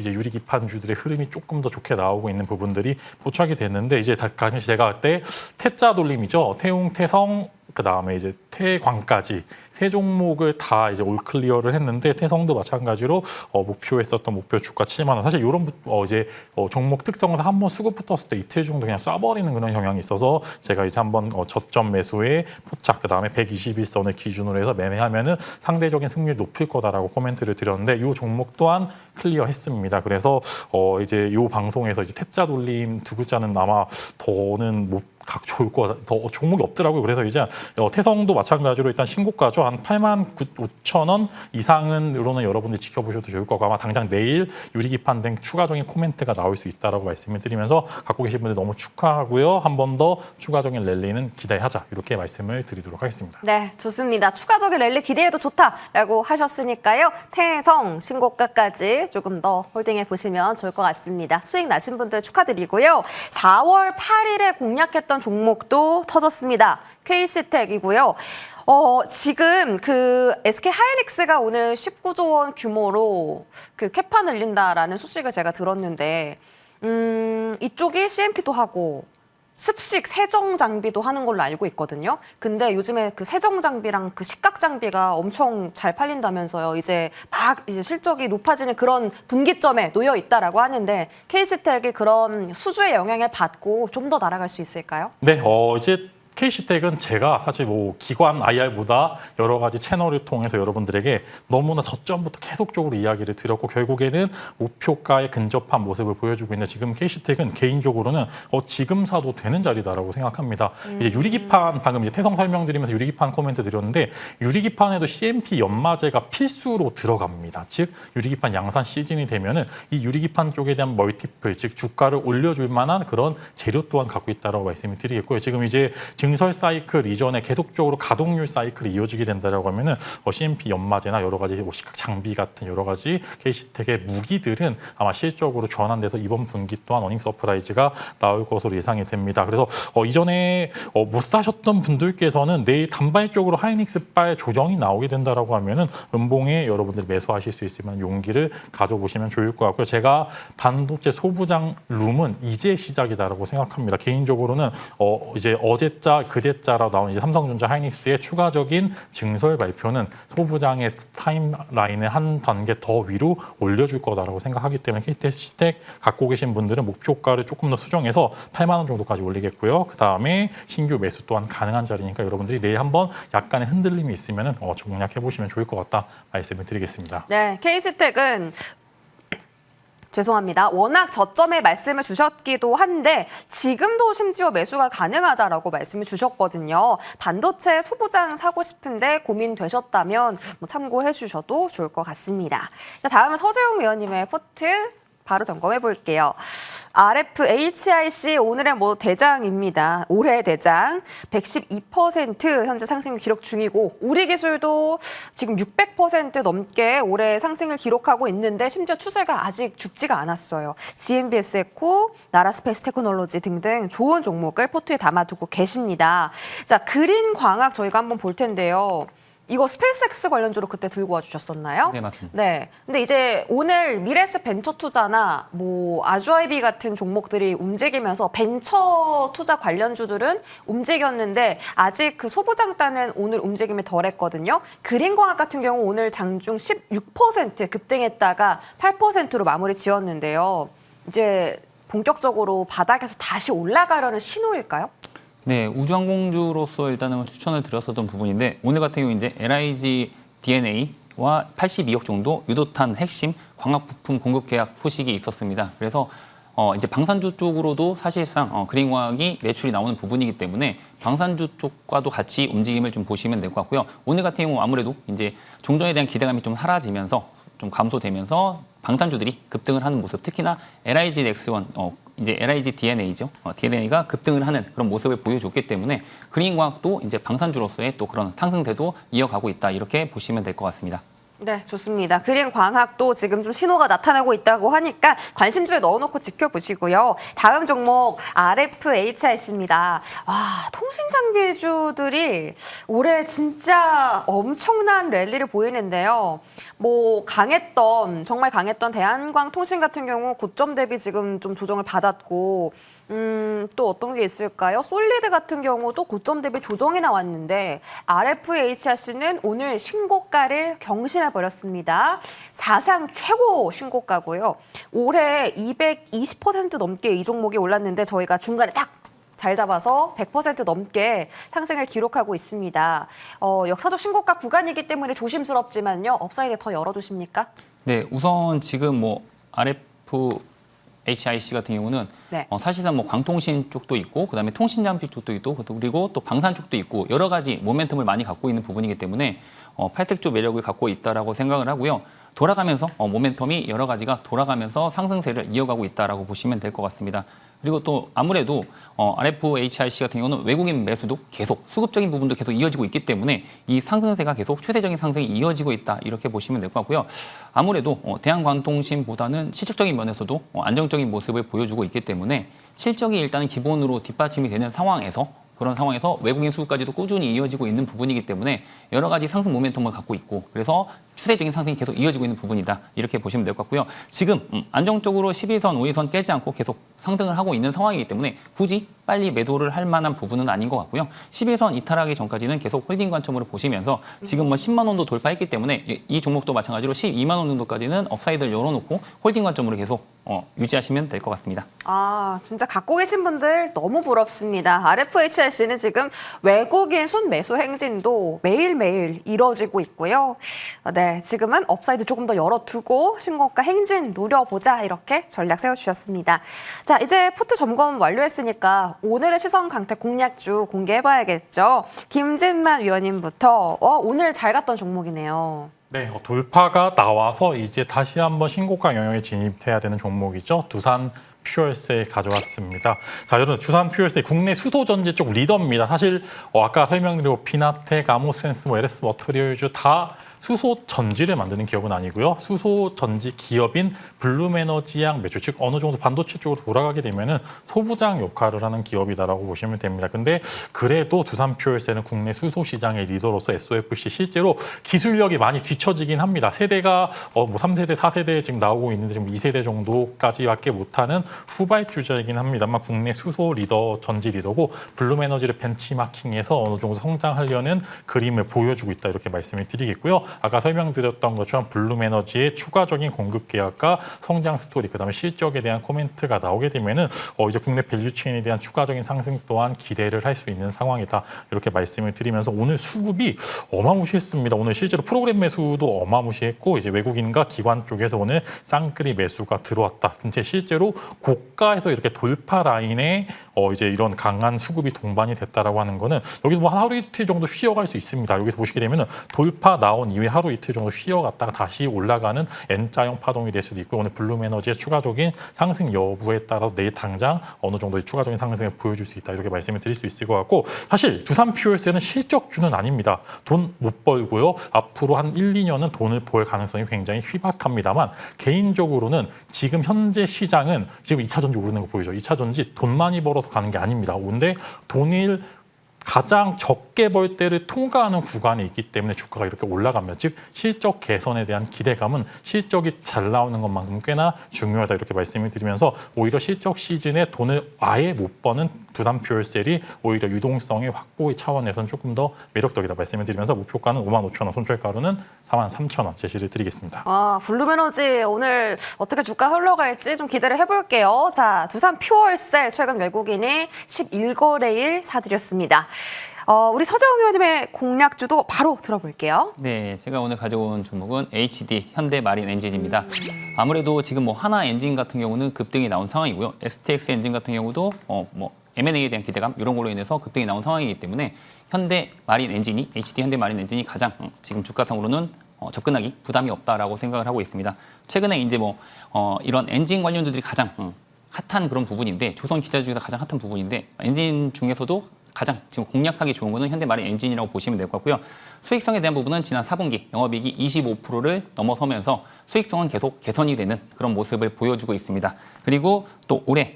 유리기판주들의 흐름이 조금 더 좋게 나오고 있는 부분들이 포착이 됐는데 이제 당시 제가 그때 태자 돌림이죠. 태웅, 태성, 그다음에 이제 태광까지 세 종목을 다 이제 올 클리어를 했는데 태성도 마찬가지로 목표했었던 목표 주가 7만 원. 사실 이런 종목 특성상 한번 수급 붙었을 때 이틀 정도 그냥 쏴버리는 그런 경향이 있어서 제가 이제 한번 저점 매수에 포착 그다음에 121선을 기준으로 해서 매매하면은 상대적인 승률이 높을 거다라고 코멘트를 드렸는데 이 종목 또한 클리어했습니다. 그래서 이제 이 방송에서 이제 태자 돌림 두 글자는 아마 더는 못 각 좋을 거 더 종목이 없더라고요. 그래서 이제 태성도 마찬가지로 일단 신고가죠. 한 85,000원 이상은으로는 여러분들 지켜보셔도 좋을 거고 아마 당장 내일 유리기판 등 추가적인 코멘트가 나올 수 있다라고 말씀을 드리면서 갖고 계신 분들 너무 축하하고요. 한 번 더 추가적인 랠리는 기대하자 이렇게 말씀을 드리도록 하겠습니다. 네, 좋습니다. 추가적인 랠리 기대해도 좋다라고 하셨으니까요. 태성 신고가까지 조금 더 홀딩해 보시면 좋을 것 같습니다. 수익 나신 분들 축하드리고요. 4월 8일에 공략했던 종목도 터졌습니다. KC텍이고요. 지금 그 SK 하이닉스가 오늘 19조 원 규모로 그 캐파 늘린다라는 소식을 제가 들었는데 이쪽이 CMP도 하고 습식 세정 장비도 하는 걸로 알고 있거든요. 근데 요즘에 그 세정 장비랑 그 식각 장비가 엄청 잘 팔린다면서요. 이제 막 이제 실적이 높아지는 그런 분기점에 놓여 있다라고 하는데 KC텍이 그런 수주의 영향을 받고 좀 더 날아갈 수 있을까요? 네, 이제 KC텍은 제가 사실 뭐 기관 IR보다 여러 가지 채널을 통해서 여러분들에게 너무나 저점부터 계속적으로 이야기를 드렸고 결국에는 목표가에 근접한 모습을 보여주고 있는 지금 KC텍은 개인적으로는 지금 사도 되는 자리다라고 생각합니다. 이제 유리기판 방금 이제 태성 설명드리면서 유리기판 코멘트 드렸는데 유리기판에도 CMP 연마제가 필수로 들어갑니다. 즉 유리기판 양산 시즌이 되면은 이 유리기판 쪽에 대한 멀티플 즉 주가를 올려줄 만한 그런 재료 또한 갖고 있다라고 말씀을 드리겠고요. 지금 이제 증설 사이클 이전에 계속적으로 가동률 사이클이 이어지게 된다라고 하면은 CMP 연마제나 여러 가지 식각 장비 같은 여러 가지 KC텍의 무기들은 아마 실적으로 전환돼서 이번 분기 또한 어닝 서프라이즈가 나올 것으로 예상이 됩니다. 그래서 이전에 못 사셨던 분들께서는 내일 단발적으로 하이닉스발 조정이 나오게 된다라고 하면은 음봉에 여러분들이 매수하실 수 있을 만한 용기를 가져보시면 좋을 것 같고요. 제가 반도체 소부장 룸은 이제 시작이다라고 생각합니다. 개인적으로는 이제 어제자 그제자로 나온 이제 삼성전자 하이닉스의 추가적인 증설 발표는 소부장의 타임라인을 한 단계 더 위로 올려줄 거다라고 생각하기 때문에 KC텍 갖고 계신 분들은 목표가를 조금 더 수정해서 8만 원 정도까지 올리겠고요. 그 다음에 신규 매수 또한 가능한 자리니까 여러분들이 내일 한번 약간의 흔들림이 있으면 공략해 보시면 좋을 것 같다 말씀을 드리겠습니다. 네, KC텍은 죄송합니다. 워낙 저점에 말씀을 주셨기도 한데 지금도 심지어 매수가 가능하다라고 말씀을 주셨거든요. 반도체 소부장 사고 싶은데 고민되셨다면 참고해 주셔도 좋을 것 같습니다. 자, 다음은 서재웅 위원님의 포트 바로 점검해 볼게요. RFHIC 오늘의 대장입니다. 올해 대장 112% 현재 상승 기록 중이고 우리기술도 지금 600% 넘게 올해 상승을 기록하고 있는데 심지어 추세가 아직 죽지가 않았어요. GMBS 에코, 나라스페이스 테크놀로지 등등 좋은 종목을 포트에 담아두고 계십니다. 자, 그린광학 저희가 한번 볼 텐데요. 이거 스페이스X 관련주로 그때 들고 와주셨었나요? 네, 맞습니다. 네. 근데 이제 오늘 미래에셋 벤처 투자나 아주아이비 같은 종목들이 움직이면서 벤처 투자 관련주들은 움직였는데 아직 그 소부장단은 오늘 움직임이 덜했거든요. 그린광학 같은 경우 오늘 장중 16% 급등했다가 8%로 마무리 지었는데요. 이제 본격적으로 바닥에서 다시 올라가려는 신호일까요? 네, 우주항공주로서 일단은 추천을 드렸었던 부분인데 오늘 같은 경우 이제 LIG DNA와 82억 정도 유도탄 핵심 광학 부품 공급 계약 소식이 있었습니다. 그래서 이제 방산주 쪽으로도 사실상 그린광학이 매출이 나오는 부분이기 때문에 방산주 쪽과도 같이 움직임을 좀 보시면 될 것 같고요. 오늘 같은 경우 아무래도 이제 종전에 대한 기대감이 좀 사라지면서 좀 감소되면서 방산주들이 급등을 하는 모습, 특히나 LIG 넥스원 이제 LIG DNA죠. DNA가 급등을 하는 그런 모습을 보여줬기 때문에 그린광학도 이제 방산주로서의 또 그런 상승세도 이어가고 있다. 이렇게 보시면 될 것 같습니다. 네, 좋습니다. 그린광학도 지금 좀 신호가 나타나고 있다고 하니까 관심주에 넣어놓고 지켜보시고요. 다음 종목 RFHIC입니다. 통신장비주들이 올해 진짜 엄청난 랠리를 보이는데요. 뭐 정말 강했던 대한광통신 같은 경우 고점 대비 지금 좀 조정을 받았고, 또 어떤 게 있을까요? 솔리드 같은 경우도 고점 대비 조정이 나왔는데 RFHRC는 오늘 신고가를 경신해 버렸습니다. 사상 최고 신고가고요. 올해 220% 넘게 이 종목이 올랐는데 저희가 중간에 딱 잘 잡아서 100% 넘게 상승을 기록하고 있습니다. 역사적 신고가 구간이기 때문에 조심스럽지만요. 업사이드 더 열어두십니까? 네, 우선 지금 뭐 RFHIC 같은 경우는 네. 사실상 뭐 광통신 쪽도 있고 그다음에 통신장비 쪽도 있고 그리고 또 방산 쪽도 있고 여러 가지 모멘텀을 많이 갖고 있는 부분이기 때문에 팔색조 매력을 갖고 있다라고 생각을 하고요. 돌아가면서 모멘텀이 여러 가지가 돌아가면서 상승세를 이어가고 있다라고 보시면 될 것 같습니다. 그리고 또 아무래도 RFHIC 같은 경우는 외국인 매수도 계속 수급적인 부분도 계속 이어지고 있기 때문에 이 상승세가 계속 추세적인 상승이 이어지고 있다 이렇게 보시면 될 것 같고요. 아무래도 대한광통신보다는 실적적인 면에서도 안정적인 모습을 보여주고 있기 때문에 실적이 일단은 기본으로 뒷받침이 되는 상황에서 그런 상황에서 외국인 수급까지도 꾸준히 이어지고 있는 부분이기 때문에 여러 가지 상승 모멘텀을 갖고 있고 그래서 추세적인 상승이 계속 이어지고 있는 부분이다 이렇게 보시면 될 것 같고요. 지금 안정적으로 11선, 5일선 깨지 않고 계속 상승을 하고 있는 상황이기 때문에 굳이 빨리 매도를 할 만한 부분은 아닌 것 같고요. 11선 이탈하기 전까지는 계속 홀딩 관점으로 보시면서 지금 뭐 10만 원도 돌파했기 때문에 이 종목도 마찬가지로 12만 원 정도까지는 업사이드를 열어놓고 홀딩 관점으로 계속 유지하시면 될 것 같습니다. 아, 진짜 갖고 계신 분들 너무 부럽습니다. RFHRC는 지금 외국인 순매수 행진도 매일매일 이뤄지고 있고요. 네, 지금은 업사이드 조금 더 열어두고 신고가 행진 노려보자 이렇게 전략 세워주셨습니다. 자, 이제 포트 점검 완료했으니까 오늘의 시선 강퇴 공략주 공개해봐야겠죠. 김진만 위원님부터 오늘 잘 갔던 종목이네요. 네, 돌파가 나와서 이제 다시 한번 신고가 영역에 진입해야 되는 종목이죠. 두산 퓨얼셀 가져왔습니다. 자, 여러분 두산 퓨얼셀 국내 수소 전지 쪽 리더입니다. 사실 아까 설명드린 피나텍, 아모센스, LS 머터리얼즈 다 수소 전지를 만드는 기업은 아니고요. 수소 전지 기업인 블룸에너지양 매출, 즉 어느 정도 반도체 쪽으로 돌아가게 되면은 소부장 역할을 하는 기업이다라고 보시면 됩니다. 근데 그래도 두산 퓨얼셀은 국내 수소 시장의 리더로서 SOFC 실제로 기술력이 많이 뒤처지긴 합니다. 세대가 뭐 3세대, 4세대 지금 나오고 있는데 지금 2세대 정도까지밖에 못하는 후발주자이긴 합니다만 국내 수소 리더, 전지 리더고 블룸에너지를 벤치마킹해서 어느 정도 성장하려는 그림을 보여주고 있다 이렇게 말씀을 드리겠고요. 아까 설명드렸던 것처럼 블룸에너지의 추가적인 공급 계약과 성장 스토리, 그다음에 실적에 대한 코멘트가 나오게 되면은 이제 국내 밸류체인에 대한 추가적인 상승 또한 기대를 할 수 있는 상황이다 이렇게 말씀을 드리면서 오늘 수급이 어마무시했습니다. 오늘 실제로 프로그램 매수도 어마무시했고 이제 외국인과 기관 쪽에서 오늘 쌍끌이 매수가 들어왔다. 근데 실제로 고가에서 이렇게 돌파 라인에 이제 이런 강한 수급이 동반이 됐다라고 하는 거는 여기서 뭐 하루 이틀 정도 쉬어갈 수 있습니다. 여기서 보시게 되면은 돌파 나온 이후에 하루 이틀 정도 쉬어갔다가 다시 올라가는 N자형 파동이 될 수도 있고 오늘 블룸에너지의 추가적인 상승 여부에 따라서 내일 당장 어느 정도의 추가적인 상승을 보여줄 수 있다 이렇게 말씀을 드릴 수 있을 것 같고 사실 두산 퓨얼셀은 실적주는 아닙니다. 돈 못 벌고요. 앞으로 한 1, 2년은 돈을 벌 가능성이 굉장히 희박합니다만 개인적으로는 지금 현재 시장은 지금 2차 전지 오르는 거 보이죠. 2차 전지 돈 많이 벌어서 가는 게 아닙니다. 근데 돈을 가장 적게 벌 때를 통과하는 구간에 있기 때문에 주가가 이렇게 올라갑니다. 즉 실적 개선에 대한 기대감은 실적이 잘 나오는 것만큼 꽤나 중요하다 이렇게 말씀을 드리면서 오히려 실적 시즌에 돈을 아예 못 버는 두산 퓨얼셀이 오히려 유동성의 확보의 차원에서는 조금 더 매력적이다 말씀을 드리면서 목표가는 55,000원, 손절가로는 43,000원 제시를 드리겠습니다. 아, 블룸에너지 오늘 어떻게 주가 흘러갈지 좀 기대를 해볼게요. 자, 두산 퓨얼셀 최근 외국인이 11거래일 사드렸습니다. 우리 서재웅 의원님의 공략주도 바로 들어볼게요. 네, 제가 오늘 가져온 종목은 HD 현대마린 엔진입니다. 아무래도 지금 뭐 하나 엔진 같은 경우는 급등이 나온 상황이고요. STX 엔진 같은 경우도 뭐 M&A에 대한 기대감 이런 걸로 인해서 급등이 나온 상황이기 때문에 현대마린 엔진이 HD 현대마린 엔진이 가장 지금 주가상으로는 접근하기 부담이 없다라고 생각을 하고 있습니다. 최근에 이제 뭐 이런 엔진 관련주들이 가장 핫한 그런 부분인데 조선 기자 중에서 가장 핫한 부분인데 엔진 중에서도 가장 지금 공략하기 좋은 거는 현대마린 엔진이라고 보시면 될 것 같고요. 수익성에 대한 부분은 지난 4분기 영업이익이 25%를 넘어서면서 수익성은 계속 개선이 되는 그런 모습을 보여주고 있습니다. 그리고 또 올해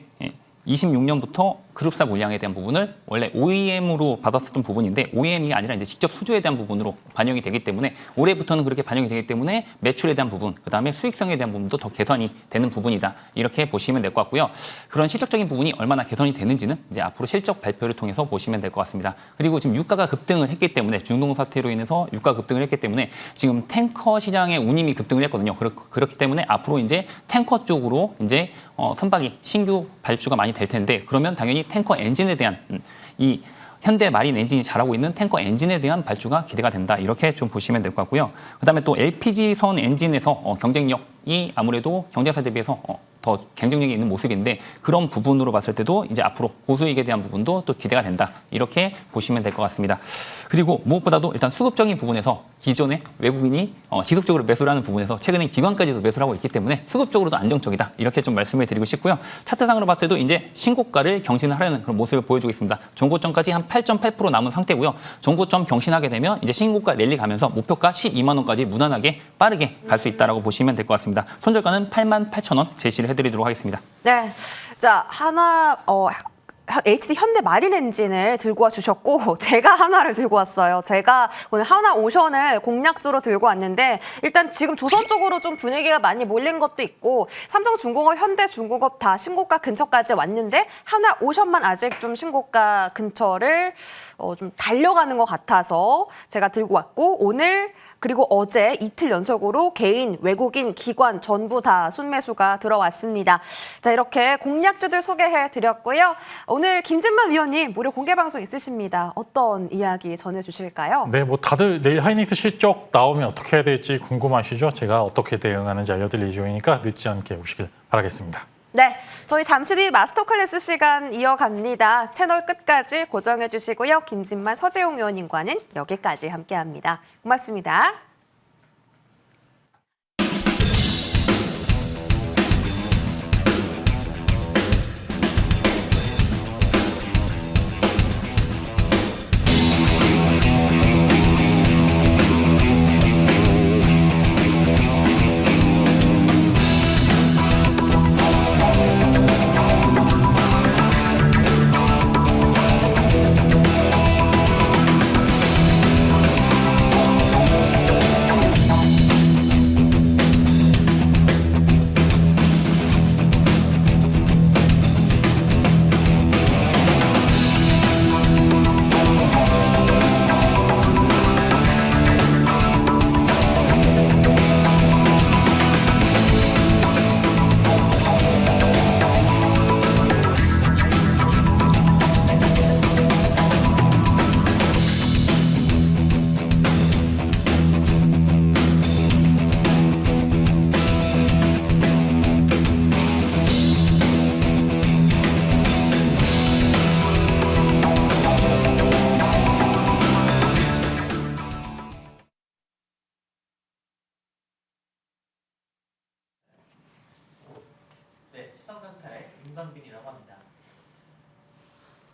26년부터 그룹사 물량에 대한 부분을 원래 OEM으로 받았었던 부분인데 OEM이 아니라 이제 직접 수주에 대한 부분으로 반영이 되기 때문에 올해부터는 그렇게 반영이 되기 때문에 매출에 대한 부분, 그다음에 수익성에 대한 부분도 더 개선이 되는 부분이다. 이렇게 보시면 될 것 같고요. 그런 실적적인 부분이 얼마나 개선이 되는지는 이제 앞으로 실적 발표를 통해서 보시면 될 것 같습니다. 그리고 지금 유가가 급등을 했기 때문에 중동 사태로 인해서 유가 급등을 했기 때문에 지금 탱커 시장의 운임이 급등을 했거든요. 그렇기 때문에 앞으로 이제 탱커 쪽으로 이제 선박이 신규 발주가 많이 될 텐데 그러면 당연히 탱커 엔진에 대한 이 현대 마린 엔진이 잘하고 있는 탱커 엔진에 대한 발주가 기대가 된다. 이렇게 좀 보시면 될 것 같고요. 그다음에 또 LPG선 엔진에서 경쟁력이 아무래도 경쟁사 대비해서 더 경쟁력이 있는 모습인데 그런 부분으로 봤을 때도 이제 앞으로 고수익에 대한 부분도 또 기대가 된다. 이렇게 보시면 될 것 같습니다. 그리고 무엇보다도 일단 수급적인 부분에서 기존에 외국인이 지속적으로 매수를 하는 부분에서 최근에 기관까지도 매수를 하고 있기 때문에 수급적으로도 안정적이다. 이렇게 좀 말씀을 드리고 싶고요. 차트상으로 봤을 때도 이제 신고가를 경신을 하려는 그런 모습을 보여주고 있습니다. 종고점까지 한 8.8% 남은 상태고요. 종고점 경신하게 되면 이제 신고가 랠리 가면서 목표가 12만 원까지 무난하게 빠르게 갈 수 있다라고 보시면 될 것 같습니다. 손절가는 88,000원 제시를 해드리도록 하겠습니다. 네, 자 한화 HD 현대 마린 엔진을 들고 와 주셨고 제가 한화를 들고 왔어요. 제가 오늘 한화 오션을 공략주로 들고 왔는데 일단 지금 조선 쪽으로 좀 분위기가 많이 몰린 것도 있고 삼성중공업, 현대중공업 다 신고가 근처까지 왔는데 한화 오션만 아직 좀 신고가 근처를 좀 달려가는 것 같아서 제가 들고 왔고 오늘 그리고 어제 이틀 연속으로 개인, 외국인, 기관 전부 다 순매수가 들어왔습니다. 자, 이렇게 공략주들 소개해드렸고요. 오늘 김진만 위원님 무료 공개방송 있으십니다. 어떤 이야기 전해주실까요? 네, 뭐 다들 내일 하이닉스 실적 나오면 어떻게 해야 될지 궁금하시죠? 제가 어떻게 대응하는지 알려드릴 예정이니까 늦지 않게 오시길 바라겠습니다. 네, 저희 잠시 뒤 마스터 클래스 시간 이어갑니다. 채널 끝까지 고정해 주시고요. 김진만, 서재용 위원님과는 여기까지 함께합니다. 고맙습니다.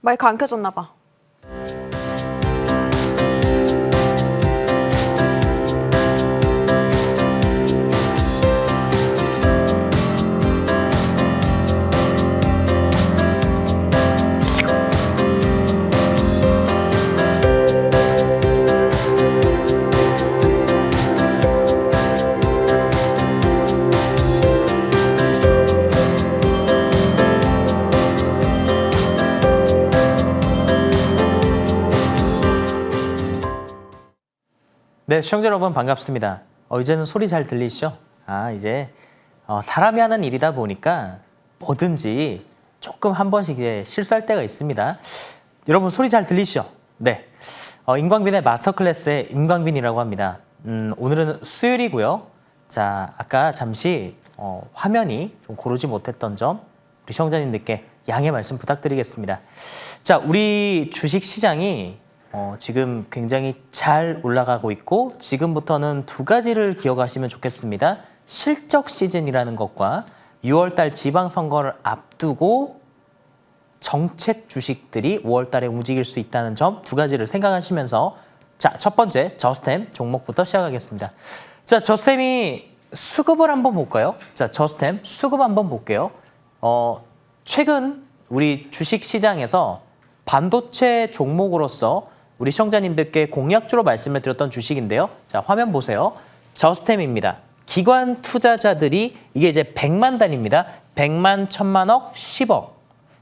마이크 안 켜졌나 봐. 네, 시청자 여러분 반갑습니다. 이제는 소리 잘 들리시죠? 이제 사람이 하는 일이다 보니까 뭐든지 조금 한 번씩 이제 실수할 때가 있습니다. 여러분 소리 잘 들리시죠? 네, 임광빈의 마스터 클래스의 임광빈이라고 합니다. 오늘은 수요일이고요. 자, 아까 잠시 화면이 좀 고르지 못했던 점 우리 시청자님들께 양해 말씀 부탁드리겠습니다. 자, 우리 주식 시장이 지금 굉장히 잘 올라가고 있고 지금부터는 두 가지를 기억하시면 좋겠습니다. 실적 시즌이라는 것과 6월달 지방선거를 앞두고 정책 주식들이 5월달에 움직일 수 있다는 점 두 가지를 생각하시면서 자, 첫 번째 저스템 종목부터 시작하겠습니다. 자, 저스템이 수급을 한번 볼까요? 자, 저스템 수급 한번 볼게요. 최근 우리 주식 시장에서 반도체 종목으로서 우리 시청자님들께 공약주로 말씀을 드렸던 주식인데요. 자, 화면 보세요. 저스템입니다. 기관 투자자들이 이게 이제 100만 단위입니다. 100만, 1000만억, 10억.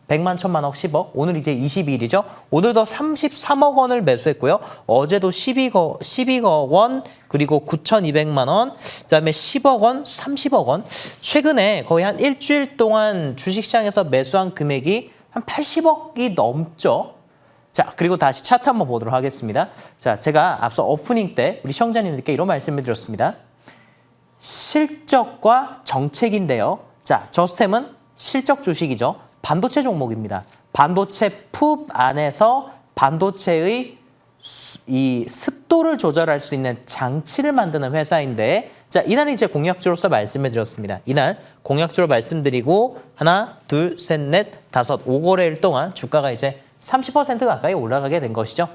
100만, 1000만억, 10억. 오늘 이제 22일이죠. 오늘도 33억 원을 매수했고요. 어제도 12억 원, 그리고 9,200만 원, 그다음에 10억 원, 30억 원. 최근에 거의 한 일주일 동안 주식시장에서 매수한 금액이 한 80억이 넘죠. 자, 그리고 다시 차트 한번 보도록 하겠습니다. 자, 제가 앞서 오프닝 때 우리 시청자님들께 이런 말씀을 드렸습니다. 실적과 정책인데요. 자, 저스템은 실적 주식이죠. 반도체 종목입니다. 반도체 품 안에서 반도체의 이 습도를 조절할 수 있는 장치를 만드는 회사인데, 자, 이날 이제 공약주로서 말씀을 드렸습니다. 이날 공약주로 말씀드리고 하나, 둘, 셋, 넷, 다섯, 5거래일 동안 주가가 이제 30% 가까이 올라가게 된 것이죠.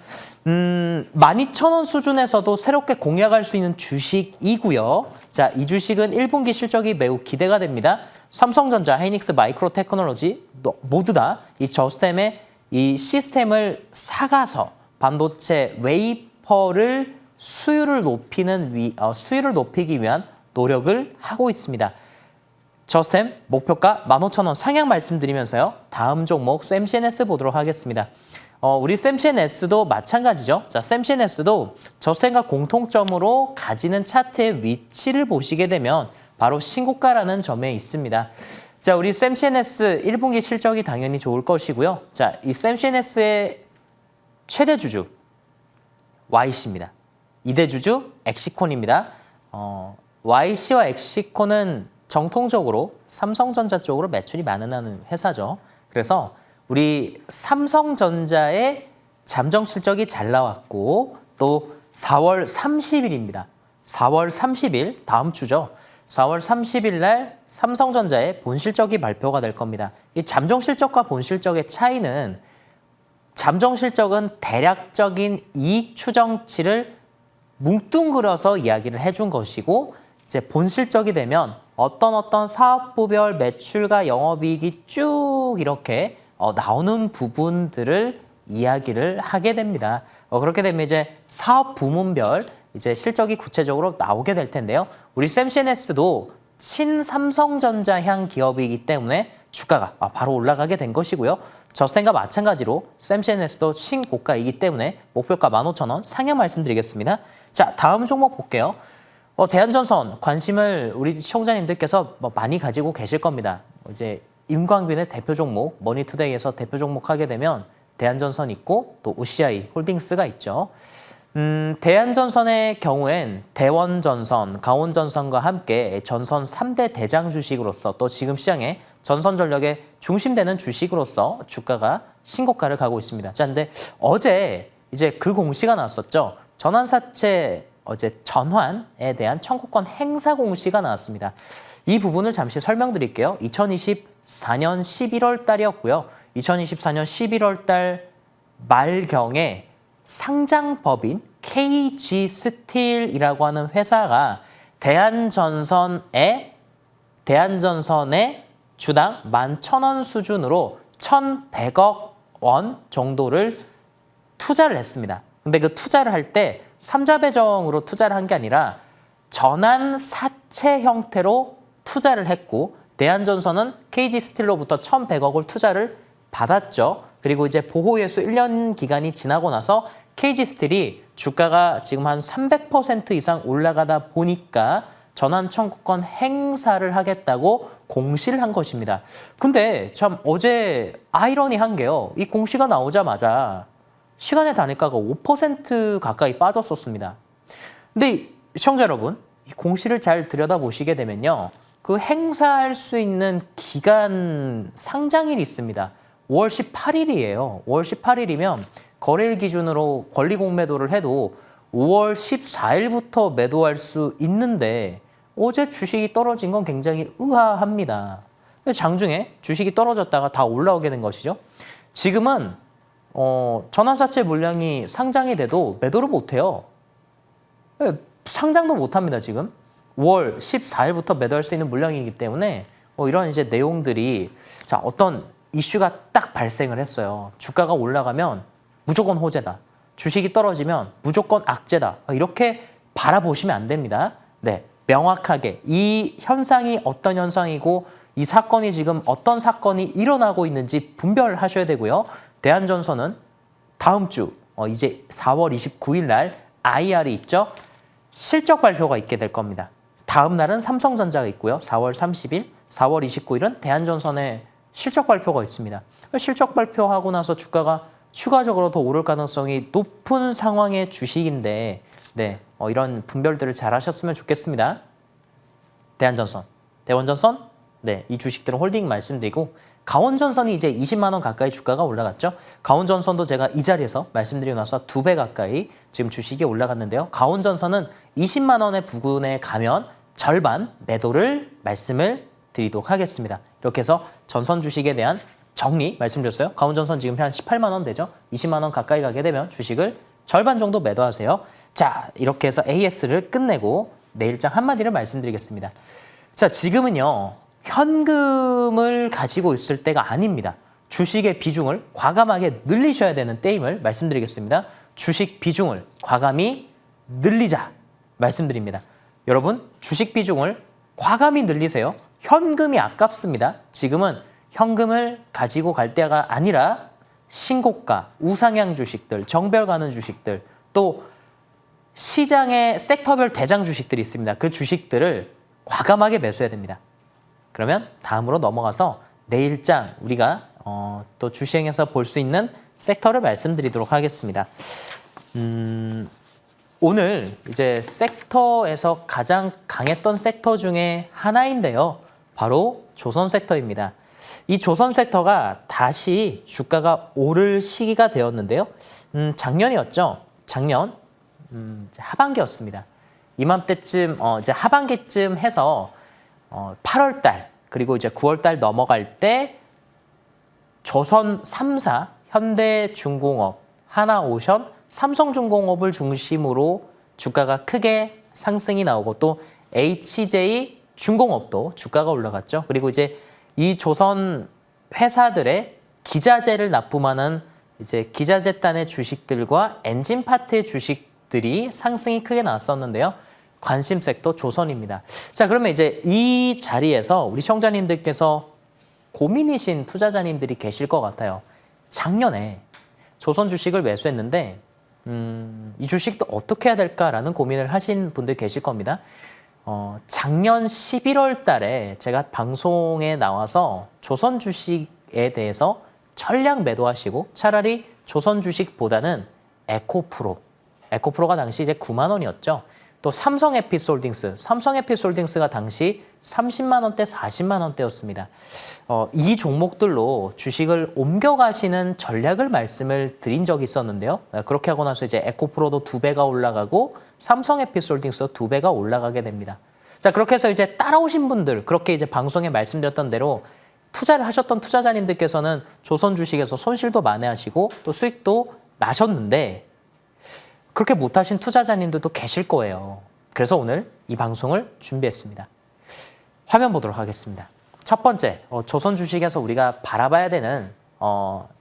12,000원 수준에서도 새롭게 공략할 수 있는 주식이고요. 자, 이 주식은 1분기 실적이 매우 기대가 됩니다. 삼성전자, 하이닉스, 마이크로테크놀로지 모두 다 이 저스템의 이 시스템을 사가서 반도체 웨이퍼를 수율을 높이기 위한 노력을 하고 있습니다. 저스템 목표가 15,000원 상향 말씀드리면서요. 다음 종목 샘CNS 보도록 하겠습니다. 우리 샘CNS도 마찬가지죠. 자, 샘CNS도 저스템과 공통점으로 가지는 차트의 위치를 보시게 되면 바로 신고가라는 점에 있습니다. 자, 우리 샘CNS 1분기 실적이 당연히 좋을 것이고요. 자, 이 샘CNS의 최대 주주 YC입니다. 2대 주주 엑시콘입니다. YC와 엑시콘은 정통적으로 삼성전자 쪽으로 매출이 많은 회사죠. 그래서 우리 삼성전자의 잠정 실적이 잘 나왔고 또 4월 30일입니다. 4월 30일 다음 주죠. 4월 30일 날 삼성전자의 본실적이 발표가 될 겁니다. 이 잠정 실적과 본실적의 차이는 잠정 실적은 대략적인 이익 추정치를 뭉뚱그려서 이야기를 해준 것이고 이제 본실적이 되면 어떤 사업부별 매출과 영업이익이 쭉 이렇게 나오는 부분들을 이야기를 하게 됩니다. 그렇게 되면 이제 사업 부문별 이제 실적이 구체적으로 나오게 될 텐데요. 우리 샘CNS도 친삼성전자향 기업이기 때문에 주가가 바로 올라가게 된 것이고요. 저스템과 마찬가지로 샘CNS도 신고가이기 때문에 목표가 15,000원 상향 말씀드리겠습니다. 자, 다음 종목 볼게요. 대한전선 관심을 우리 시청자님들께서 많이 가지고 계실 겁니다. 이제 임광빈의 대표 종목 머니투데이에서 대표 종목 하게 되면 대한전선 있고 또 OCI 홀딩스가 있죠. 대한전선의 경우엔 대원전선, 강원전선과 함께 전선 3대 대장 주식으로서 또 지금 시장에 전선전력의 중심되는 주식으로서 주가가 신고가를 가고 있습니다. 자, 근데 어제 이제 그 공시가 나왔었죠. 전환사채 어제 전환에 대한 청구권 행사 공시가 나왔습니다. 이 부분을 잠시 설명드릴게요. 2024년 11월 달이었고요. 2024년 11월 달 말경에 상장법인 KG스틸이라고 하는 회사가 대한전선의 주당 11,000원 수준으로 1,100억 원 정도를 투자를 했습니다. 근데 그 투자를 할 때 삼자 배정으로 투자를 한 게 아니라 전환 사채 형태로 투자를 했고 대한전선은 KG스틸로부터 1,100억을 투자를 받았죠. 그리고 이제 보호예수 1년 기간이 지나고 나서 KG스틸이 주가가 지금 한 300% 이상 올라가다 보니까 전환 청구권 행사를 하겠다고 공시를 한 것입니다. 근데 참 어제 아이러니한 게요. 이 공시가 나오자마자 시간의 단일가가 5% 가까이 빠졌었습니다. 근데 시청자 여러분, 이 공시를 잘 들여다보시게 되면요. 그 행사할 수 있는 기간 상장일이 있습니다. 5월 18일이에요. 5월 18일이면 거래일 기준으로 권리 공매도를 해도 5월 14일부터 매도할 수 있는데 어제 주식이 떨어진 건 굉장히 의아합니다. 장중에 주식이 떨어졌다가 다 올라오게 된 것이죠. 지금은 전환사채 물량이 상장이 돼도 매도를 못해요. 상장도 못합니다. 지금 5월 14일부터 매도할 수 있는 물량이기 때문에 이런 이제 내용들이 자 어떤 이슈가 딱 발생을 했어요. 주가가 올라가면 무조건 호재다. 주식이 떨어지면 무조건 악재다. 이렇게 바라보시면 안 됩니다. 네, 명확하게 이 현상이 어떤 현상이고 이 사건이 지금 어떤 사건이 일어나고 있는지 분별하셔야 되고요. 대한전선은 다음 주 이제 4월 29일 날 IR이 있죠. 실적 발표가 있게 될 겁니다. 다음 날은 삼성전자가 있고요. 4월 30일, 4월 29일은 대한전선의 실적 발표가 있습니다. 실적 발표하고 나서 주가가 추가적으로 더 오를 가능성이 높은 상황의 주식인데 네, 이런 분별들을 잘 하셨으면 좋겠습니다. 대한전선, 대원전선, 네, 이 주식들은 홀딩 말씀드리고 강원전선이 이제 20만 원 가까이 주가가 올라갔죠. 강원전선도 제가 이 자리에서 말씀드리고 나서 2배 가까이 지금 주식이 올라갔는데요. 강원전선은 20만 원의 부근에 가면 절반 매도를 말씀을 드리도록 하겠습니다. 이렇게 해서 전선 주식에 대한 정리 말씀드렸어요. 강원전선 지금 한 18만 원 되죠. 20만 원 가까이 가게 되면 주식을 절반 정도 매도하세요. 자, 이렇게 해서 AS를 끝내고 내일장 한마디를 말씀드리겠습니다. 자, 지금은요. 현금을 가지고 있을 때가 아닙니다. 주식의 비중을 과감하게 늘리셔야 되는 때임을 말씀드리겠습니다. 주식 비중을 과감히 늘리자 말씀드립니다. 여러분, 주식 비중을 과감히 늘리세요. 현금이 아깝습니다. 지금은 현금을 가지고 갈 때가 아니라 신고가, 우상향 주식들, 정별 가는 주식들, 또 시장의 섹터별 대장 주식들이 있습니다. 그 주식들을 과감하게 매수해야 됩니다. 그러면 다음으로 넘어가서 내일장 우리가 또 주시행에서 볼 수 있는 섹터를 말씀드리도록 하겠습니다. 오늘 이제 섹터에서 가장 강했던 섹터 중에 하나인데요. 바로 조선 섹터입니다. 이 조선 섹터가 다시 주가가 오를 시기가 되었는데요. 작년이었죠. 작년 이제 하반기였습니다. 이맘때쯤 이제 하반기쯤 해서 8월 달 그리고 이제 9월 달 넘어갈 때 조선 3사, 현대중공업, 하나오션, 삼성중공업을 중심으로 주가가 크게 상승이 나오고 또 HJ 중공업도 주가가 올라갔죠. 그리고 이제 이 조선 회사들의 기자재를 납품하는 이제 기자재단의 주식들과 엔진 파트의 주식들이 상승이 크게 나왔었는데요. 관심 섹터 조선입니다. 자, 그러면 이제 이 자리에서 우리 시청자님들께서 고민이신 투자자님들이 계실 것 같아요. 작년에 조선 주식을 매수했는데 이 주식도 어떻게 해야 될까라는 고민을 하신 분들 계실 겁니다. 작년 11월 달에 제가 방송에 나와서 조선 주식에 대해서 전량 매도하시고 차라리 조선 주식보다는 에코프로가 당시 이제 9만 원이었죠. 또 삼성 에피솔딩스가 당시 30만 원대, 40만 원대였습니다. 이 종목들로 주식을 옮겨가시는 전략을 말씀을 드린 적이 있었는데요. 그렇게 하고 나서 이제 에코프로도 2배가 올라가고 삼성 에피솔딩스도 2배가 올라가게 됩니다. 자, 그렇게 해서 이제 따라오신 분들, 그렇게 이제 방송에 말씀드렸던 대로 투자를 하셨던 투자자님들께서는 조선 주식에서 손실도 만회하시고 또 수익도 나셨는데 그렇게 못하신 투자자님들도 계실 거예요. 그래서 오늘 이 방송을 준비했습니다. 화면 보도록 하겠습니다. 첫 번째, 조선 주식에서 우리가 바라봐야 되는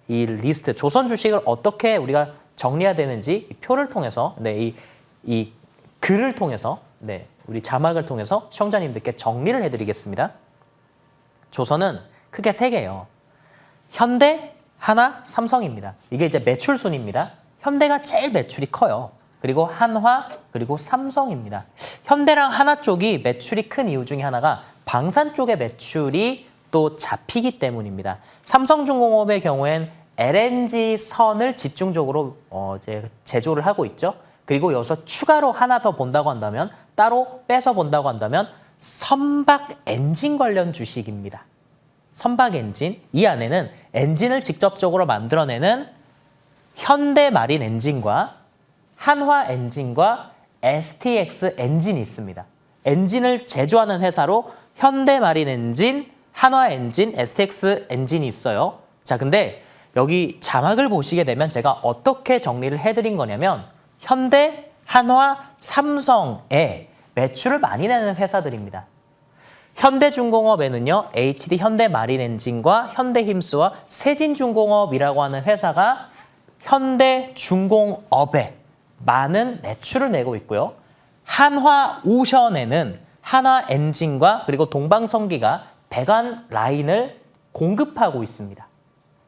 이 리스트, 조선 주식을 어떻게 우리가 정리해야 되는지 이 표를 통해서, 네, 이 글을 통해서, 네, 우리 자막을 통해서 시청자님들께 정리를 해드리겠습니다. 조선은 크게 3개예요. 현대, 하나, 삼성입니다. 이게 이제 매출 순입니다. 현대가 제일 매출이 커요. 그리고 한화, 그리고 삼성입니다. 현대랑 하나 쪽이 매출이 큰 이유 중에 하나가 방산 쪽의 매출이 또 잡히기 때문입니다. 삼성중공업의 경우엔 LNG 선을 집중적으로 이제 제조를 하고 있죠. 그리고 여기서 추가로 하나 더 본다고 한다면, 따로 빼서 본다고 한다면 선박 엔진 관련 주식입니다. 선박 엔진, 이 안에는 엔진을 직접적으로 만들어내는 현대마린 엔진과 한화 엔진과 STX 엔진이 있습니다. 엔진을 제조하는 회사로 현대마린 엔진, 한화 엔진, STX 엔진이 있어요. 자, 근데 여기 자막을 보시게 되면 제가 어떻게 정리를 해드린 거냐면 현대, 한화, 삼성에 매출을 많이 내는 회사들입니다. 현대중공업에는요, HD 현대마린엔진과 현대힘스와 세진중공업이라고 하는 회사가 현대중공업에 많은 매출을 내고 있고요. 한화오션에는 한화엔진과 그리고 동방성기가 배관 라인을 공급하고 있습니다.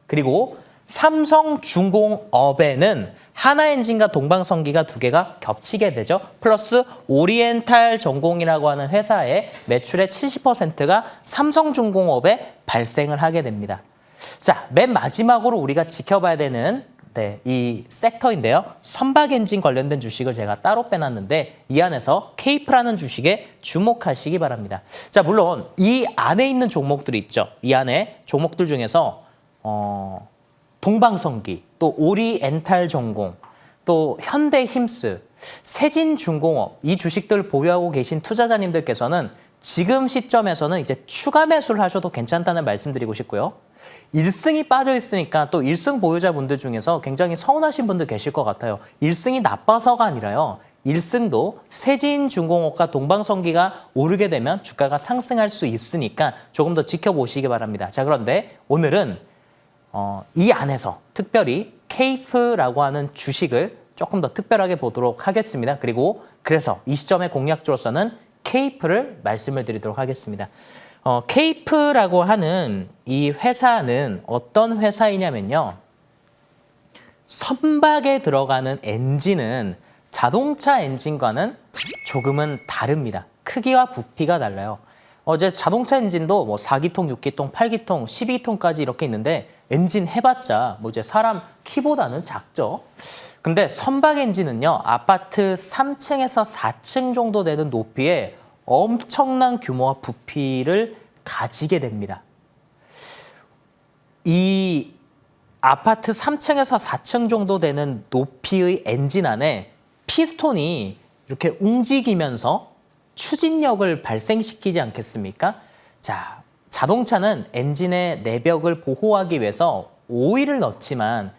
그리고 삼성중공업에는 하나엔진과 동방성기가 두 개가 겹치게 되죠. 플러스 오리엔탈 전공이라고 하는 회사의 매출의 70%가 삼성중공업에 발생을 하게 됩니다. 자, 맨 마지막으로 우리가 지켜봐야 되는 이 섹터인데요. 선박엔진 관련된 주식을 제가 따로 빼놨는데 이 안에서 케이프라는 주식에 주목하시기 바랍니다. 자, 물론 이 안에 있는 종목들이 있죠. 이 안에 종목들 중에서 동방성기, 또 오리엔탈 전공, 또 현대힘스, 세진중공업 이 주식들 보유하고 계신 투자자님들께서는 지금 시점에서는 이제 추가 매수를 하셔도 괜찮다는 말씀드리고 싶고요. 1승이 빠져 있으니까 또 1승 보유자분들 중에서 굉장히 서운하신 분들 계실 것 같아요. 1승이 나빠서가 아니라요. 1승도 세진중공업과 동방성기가 오르게 되면 주가가 상승할 수 있으니까 조금 더 지켜보시기 바랍니다. 자, 그런데 오늘은 이 안에서 특별히 케이프라고 하는 주식을 조금 더 특별하게 보도록 하겠습니다. 그리고 그래서 이 시점의 공략주로서는 케이프를 말씀을 드리도록 하겠습니다. 케이프라고 하는 이 회사는 어떤 회사이냐면요. 선박에 들어가는 엔진은 자동차 엔진과는 조금은 다릅니다. 크기와 부피가 달라요. 어제 자동차 엔진도 뭐 4기통, 6기통, 8기통, 12기통까지 이렇게 있는데 엔진 해봤자 뭐 이제 사람 키보다는 작죠. 근데 선박 엔진은요, 아파트 3층에서 4층 정도 되는 높이에 엄청난 규모와 부피를 가지게 됩니다. 이 아파트 3층에서 4층 정도 되는 높이의 엔진 안에 피스톤이 이렇게 움직이면서 추진력을 발생시키지 않겠습니까? 자, 자동차는 엔진의 내벽을 보호하기 위해서 오일을 넣지만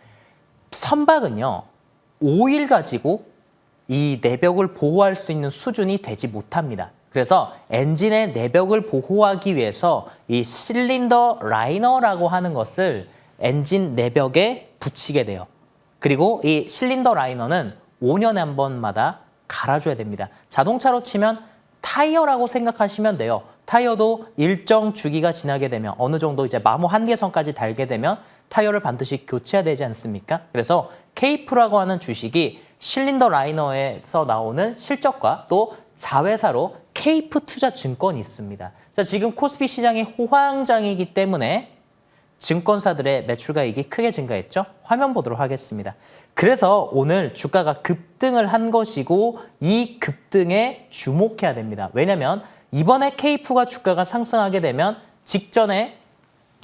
선박은요, 오일 가지고 이 내벽을 보호할 수 있는 수준이 되지 못합니다. 그래서 엔진의 내벽을 보호하기 위해서 이 실린더 라이너라고 하는 것을 엔진 내벽에 붙이게 돼요. 그리고 이 실린더 라이너는 5년에 한 번마다 갈아줘야 됩니다. 자동차로 치면 타이어라고 생각하시면 돼요. 타이어도 일정 주기가 지나게 되면 어느 정도 이제 마모 한계선까지 달게 되면 타이어를 반드시 교체해야 되지 않습니까? 그래서 케이프라고 하는 주식이 실린더 라이너에서 나오는 실적과 또 자회사로 케이프 투자증권이 있습니다. 자, 지금 코스피 시장이 호황장이기 때문에 증권사들의 매출가액이 크게 증가했죠. 화면 보도록 하겠습니다. 그래서 오늘 주가가 급등을 한 것이고 이 급등에 주목해야 됩니다. 왜냐하면 이번에 케이프가 주가가 상승하게 되면 직전에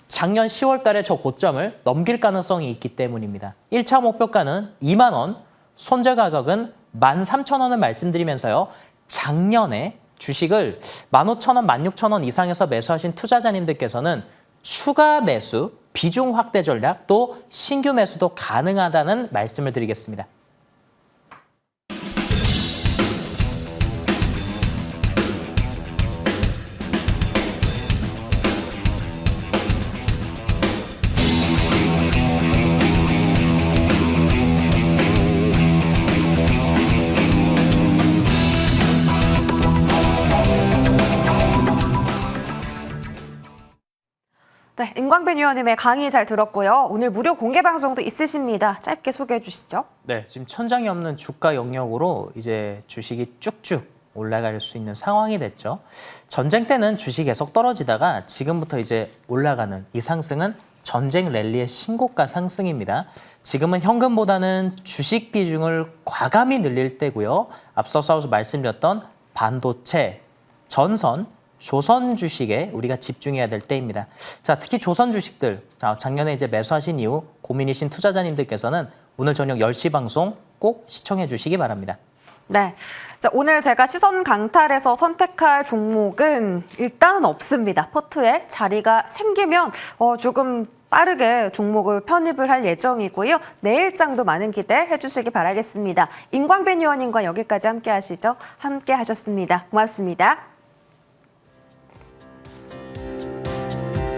작년 10월 달에 저 고점을 넘길 가능성이 있기 때문입니다. 1차 목표가는 2만 원, 손절 가격은 13,000원을 말씀드리면서요. 작년에 주식을 15,000원, 16,000원 이상에서 매수하신 투자자님들께서는 추가 매수, 비중 확대 전략, 또 신규 매수도 가능하다는 말씀을 드리겠습니다. 네, 임광빈 위원님의 강의 잘 들었고요. 오늘 무료 공개 방송도 있으십니다. 짧게 소개해 주시죠. 네, 지금 천장이 없는 주가 영역으로 이제 주식이 쭉쭉 올라갈 수 있는 상황이 됐죠. 전쟁 때는 주식이 계속 떨어지다가 지금부터 이제 올라가는 이 상승은 전쟁 랠리의 신고가 상승입니다. 지금은 현금보다는 주식 비중을 과감히 늘릴 때고요. 앞서서 말씀드렸던 반도체, 전선, 조선 주식에 우리가 집중해야 될 때입니다. 자, 특히 조선 주식들, 작년에 이제 매수하신 이후 고민이신 투자자님들께서는 오늘 저녁 10시 방송 꼭 시청해 주시기 바랍니다. 네, 자, 오늘 제가 시선 강탈에서 선택할 종목은 일단은 없습니다. 포트에 자리가 생기면 조금 빠르게 종목을 편입을 할 예정이고요. 내일장도 많은 기대해 주시기 바라겠습니다. 임광빈 의원님과 여기까지 함께 하시죠. 함께 하셨습니다. 고맙습니다.